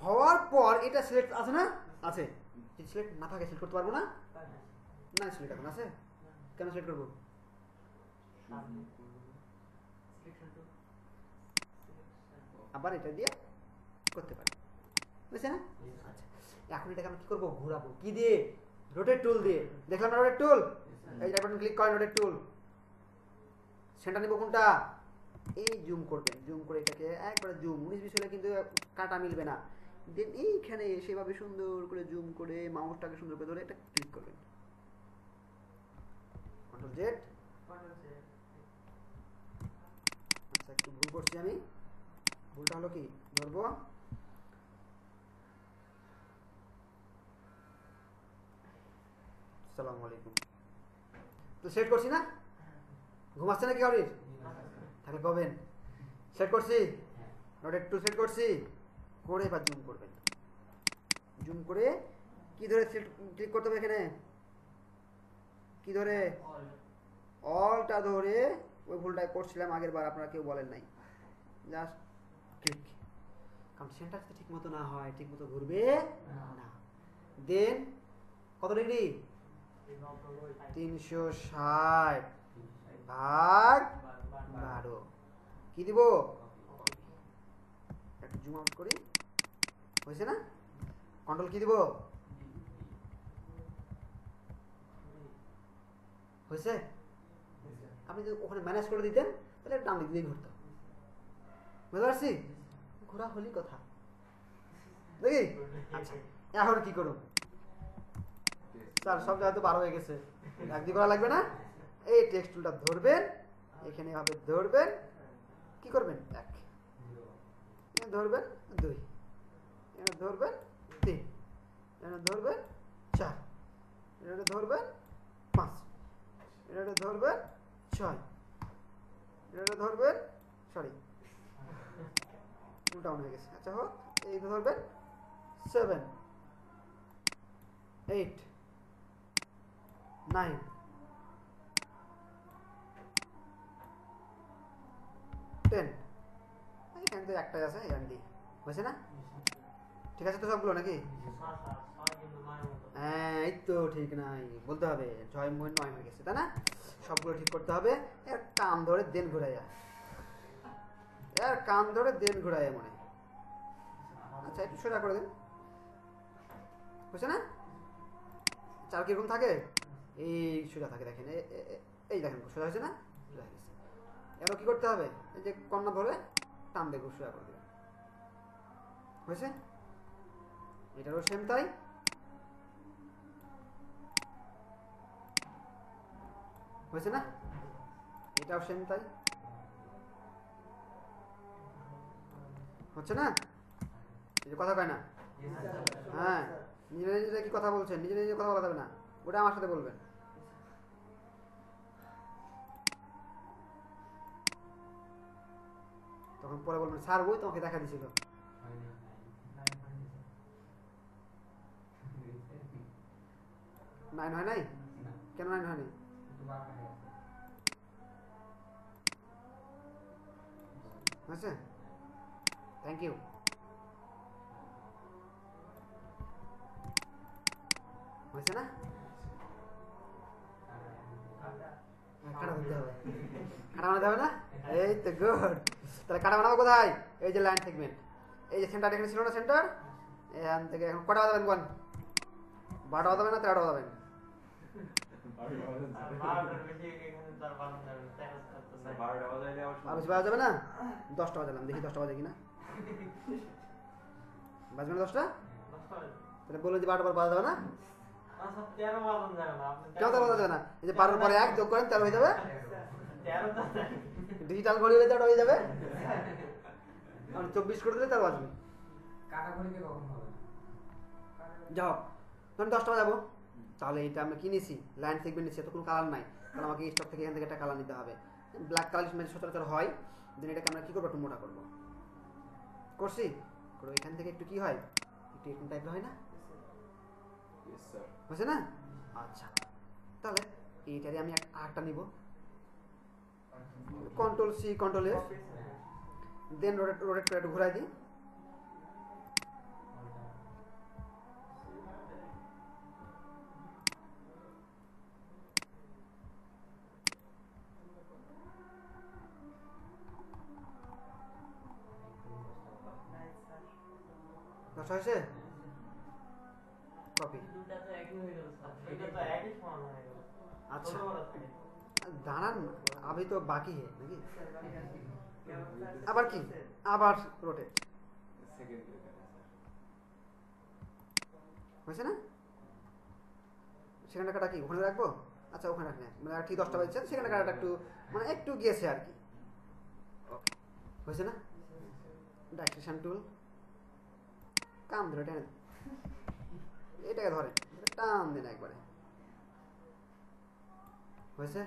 হওয়ার পর এটা সিলেক্ট আছে না আছে যদি সিলেক্ট না থাকে সিলেক্ট করতে পারবো না না সিলেক্ট এখন আছে কেন সিলেক্ট করবো আবার এটা দিয়ে করতে পারি বুঝছে না আচ্ছা এখন এটাকে আমরা কি করবো ঘোরাবো কি দিয়ে রোটেট টুল দিয়ে দেখলাম না রোটেট টুল এই বাটন ক্লিক করেন রোটেট টুল সেন্টার নিব কোনটা এই জুম করবেন জুম করে এটাকে একবারে জুম 19 20 হলে কিন্তু কাটা মিলবে না দেন এইখানে সেভাবে সুন্দর করে জুম করে মাউসটাকে সুন্দর করে ধরে এটা ক্লিক করবেন কন্ট্রোল জেড আচ্ছা একটু ভুল করছি আমি ভুলটা হলো কি ধরবো আসসালামু আলাইকুম তো সেট করছি না ঘুমাচ্ছে নাকি কাউরির তাহলে কবেন সেট করছি রোটেট টু সেট করছি করে এবার জুম করবেন জুম করে কি ধরে ক্লিক করতে হবে এখানে কি ধরে অলটা ধরে ওই ভুলটাই করছিলাম আগের বার আপনারা কেউ বলেন নাই জাস্ট ক্লিক কারণ সেন্টার যদি ঠিক মতো না হয় ঠিক মতো ঘুরবে না দেন কত ডিগ্রি 360 ভাগ 12 কি দিব একটু জুম আউট করি হয়েছে না কন্ট্রোল কি দিব হয়েছে আপনি যদি ওখানে ম্যানেজ করে দিতেন তাহলে ডান দিক দিয়ে ঘুরতো বুঝতে পারছি ঘোরা হলি কথা দেখি আচ্ছা এখন কি করুন স্যার সব জায়গায় তো 12 হয়ে গেছে একদিন করা লাগবে না এই টেক্সট টুলটা ধরবেন এখানে হবে ধরবেন কি করবেন 1 এখানে ধরবেন 2 এখানে ধরবেন 3 এখানে ধরবেন 4 এখানে ধরবেন 5 এখানে ধরবেন 6 এখানে ধরবেন সরি উল্টা হয়ে গেছে আচ্ছা হোক এই ধরবেন 7 8 9 10 এখানে তো একটাই আছে এখান দিয়ে হয়েছে না ঠিক আছে তো সবগুলো নাকি হ্যাঁ এই তো ঠিক নাই বলতে হবে 6 9 হয়ে গেছে তাই না সবগুলো ঠিক করতে হবে এর কান ধরে দেন ঘুরাইয়া মনে আচ্ছা একটু সোজা করে দেন হয়েছে না? চার কিরকম থাকে? এই সোজা থাকে, দেখেন এই দেখেন সোজা হয়েছে না? সোজা হয়ে গেছে। এবার কি করতে হবে? এই যে কর্নার ধরে টান দিয়ে সোজা করে দেবে। হয়েছে? এটারও সেম তাই। হয়েছে না? এটাও সেম তাই। হচ্ছে না? এই যে কথা কয় না? হ্যাঁ, নিজে নিজে কি কথা বলছেন? নিজে নিজে কথা বলা যাবে না, ওটা আমার সাথে বলবেন। তখন পরে বলবেন স্যার ওই তোমাকে দেখা দিছিল। নাইন হয় নাই? কেন নাইন হয়নি? আচ্ছা, থ্যাংক ইউ। হয়েছে না? কাটা বানাতে হবে। কাটা বানাতে হবে না? এই তো গুড। তাহলে কাটা বানাবো কোথায়? এই যে লাইন সেগমেন্ট, এই যে সেন্টার এখানে ছিল না, সেন্টার এখান থেকে এখন কটা বাজাবেন কোন? 12টা বাজাবেন না 13টা বাজাবেন? আর বেশি বাজা যাবে না? 10টা বাজালাম, দেখি 10টা বাজে কিনা। বাজবে না 10টা? তাহলে বলে যে 12টা পর বাজা যাবে না? কেউ তো বাজা যাবে না। এই যে 12 পরে 1 যোগ করেন 13 হয়ে যাবে। ডিজিটাল ঘড়ি হলে 13 হয়ে যাবে। আর 24 করে দিলে 13 বাজবে। কাটা ঘড়িতে কখন হবে? যাও, ধরুন 10টা বাজাবো, তাহলে এটা আমরা কি নিছি? লাইন সেগমেন্ট নিচ্ছি, এত কোনো কালার নাই, কারণ আমাকে স্টক থেকে এখান থেকে একটা কালার নিতে হবে। ব্ল্যাক কালার মেঝে সচরাচর হয়, দেন এটাকে আমরা কী করবো? একটু মোটা করবো। করছি করো, এখান থেকে একটু কি হয়? একটু এরকম টাইপের হয় না? হয়েছে না? আচ্ছা, তাহলে এইটারে আমি আরেকটা নিব, কন্ট্রোল সি কন্ট্রোল এফ, দেন রোটেট করে একটু ঘুরাই দিই। দশটা হয়েছে? কপি। अच्छा দাঁড়ান, अभी तो बाकी है নাকি? আবার কি? আবার রোটেট হয়েছে না? সেখানে কাটা কি ওখানে রাখবো? আচ্ছা ওখানে রাখলে মানে আর ঠিক 10টা বাজছে, সেখানে কাটাটা একটু মানে একটু গিয়েছে আর কি। ওকে, হয়েছে না? ডাইরেকশন টুল কাম ধরে টেনে এটাকে ধরে টান দিন একবারে। হয়েছে?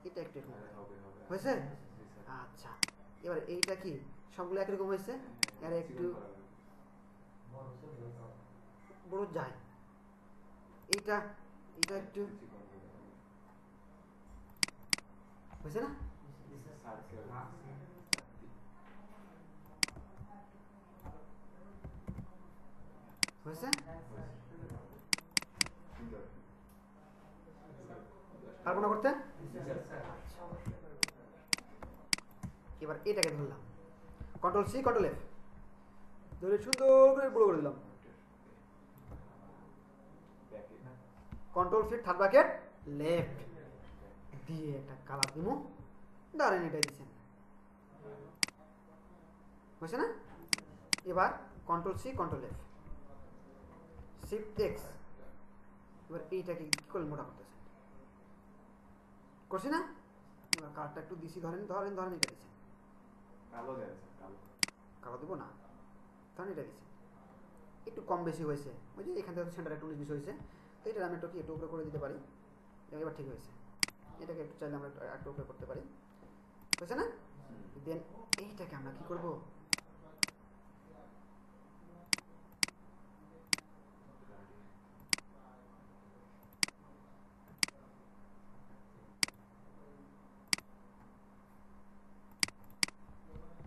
এটা একটু হয়েছে? আচ্ছা, এবার এইটা কি সবগুলো একরকম হয়েছে? এর একটু বড় যায়, এইটা এটা একটু হয়েছে না? হয়েছে? পারবো না করতে? এবার এটাকে ধরলাম, কন্ট্রোল সি কন্ট্রোল এফ ধরে সুন্দর করে বড় করে দিলাম। Control fit third bracket left দিয়ে একটা কালার দিব, দাঁড়ান এটা দিচ্ছেন। হয়েছে না? এবার control C control F shift X, এবার এইটাকে কি করে মোটা করতেছেন? করছি না? এবার কার্ডটা একটু দিছি, ধরেন ধরেন ধরেন এটা দিচ্ছেন। কালো দেবো না, ধরেন এটা দিচ্ছেন। একটু কম বেশি হয়েছে, ওই যে এখান থেকে সেন্টার একটু 19-20 হয়েছে, তো এটা আমি একটু উপরে করে দিতে পারি। এবার ঠিক হয়েছে। এটাকে একটু চাইলে আমরা একটু উপরে করতে পারি। হয়েছে না? দেন এইটাকে আমরা কি করব?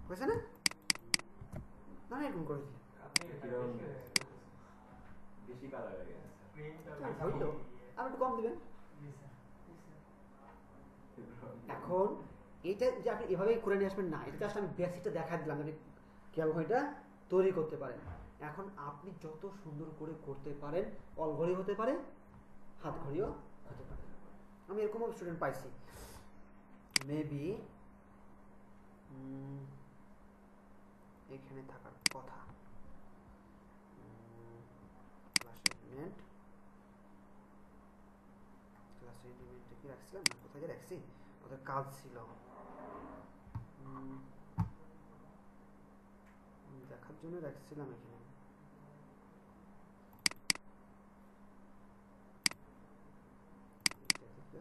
হয়েছে না? না এরকম করে দিলে হইলো, আর একটু কম দিবেন। এখন এইটা যে আপনি এভাবেই করে নিয়ে আসবেন না, এটা জাস্ট আমি বেসিকটা দেখা দিলাম, আপনি কীভাবে এটা তৈরি করতে পারেন। এখন আপনি যত সুন্দর করে করতে পারেন, অল ঘড়ি হতে পারে, হাত ঘড়িও হতে পারে। আমি এরকমও স্টুডেন্ট পাইছি, মেবি এখানে থাকার কথা, ক্লাস এলিমেন্ট কি রাখছিলাম না, কোথায় যে রাখছি, ওদের কাজ ছিল দেখার জন্য রাখছিলাম এখানে। ঠিক আছে,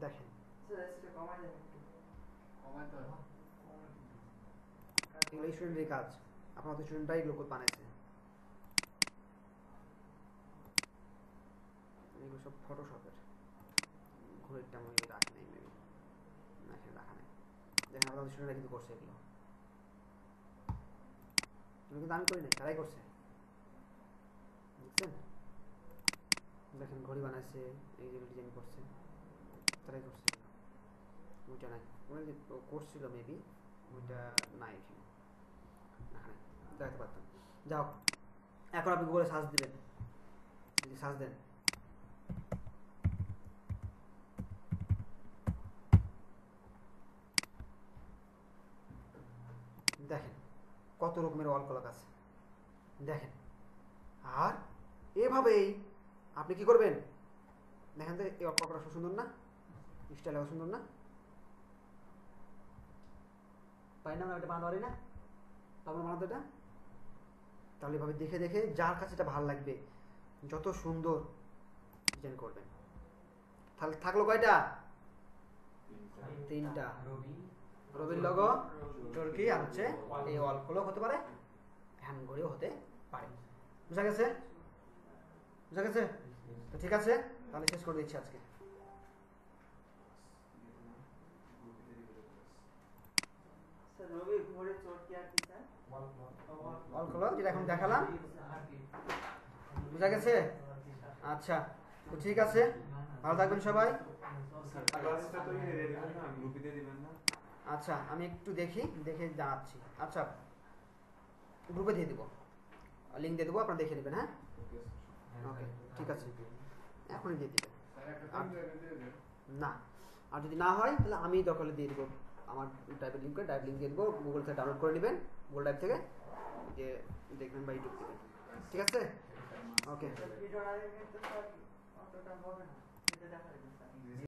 দেখেন স্যার এসিটা কমাই দেন একটু। এগুলো স্টুডেন্টের কাজ, আপনাদের স্টুডেন্টরাই এগুলো বানাইছে। এগুলো সব ফটোশপের, ঘড়িটা আমি রাখি নাই, মেবি না এখানে রাখা নাই। দেখেন আপনাদের স্টুডেন্টরা কিন্তু করছে এগুলো, এগুলো কিন্তু আমি করি নাই, তারাই করছে। দেখছেন, দেখেন ঘড়ি বানাইছে, এই যে ডিজাইন করছে, তারাই করছে। ওইটা নাই, ওই যে করছিল মেবি, ওইটা নাই এখানে, দেখাতে পারতাম। যাও, এখন আপনি গুগলে সার্চ দিবেন, যদি সার্চ দেন দেখেন কত রকমের ওয়াল ক্লক আছে, দেখেন। আর এভাবেই আপনি কি করবেন, দেখেন তো এই ওয়াল ক্লকটা সুন্দর না, স্টাইল সুন্দর না, পাই না, এটা বানাতে পারি না, তারপর বানাতে এটা। তাহলে এভাবে দেখে দেখে যার কাছে এটা ভালো লাগবে, যত সুন্দর ডিজাইন করবেন। তাহলে থাকলো কয়টা, তিনটা, রবির লগো, চরকি, আর হচ্ছে এই ওয়াল ক্লক হতে পারে, হ্যান্ড ঘড়িও হতে পারে। বুঝা গেছে, বুঝা গেছে তো ঠিক আছে, তাহলে শেষ করে দিচ্ছি আজকে। স্যার রবি ঘড়ি চরকি আর কি স্যার? ওয়াল ক্লক যেটা এখন দেখালাম, বুঝা গেছে? আচ্ছা, তো ঠিক আছে, ভালো থাকবেন সবাই। আচ্ছা, আমি একটু দেখি, দেখে জানাচ্ছি। আচ্ছা, গ্রুপে দিয়ে দিব, লিঙ্ক দিয়ে দেবো, আপনারা দেখে নেবেন। হ্যাঁ, ওকে, ঠিক আছে, এখনই দিয়ে দিবেন। না, আর যদি না হয় তাহলে আমি দরকার হলে দিয়ে দেবো, আমার ড্রাইভের লিঙ্ক করে, ড্রাইভ লিঙ্ক দিয়ে দেবো, গুগল থেকে ডাউনলোড করে নেবেন, গুগল ড্রাইভ থেকে, যে দেখবেন বা ইউটিউব দেবেন। ঠিক আছে, ওকে। ভিডিওটা দেখে তো স্যার অতটা হবে না, এটা দেখা যাবে স্যার।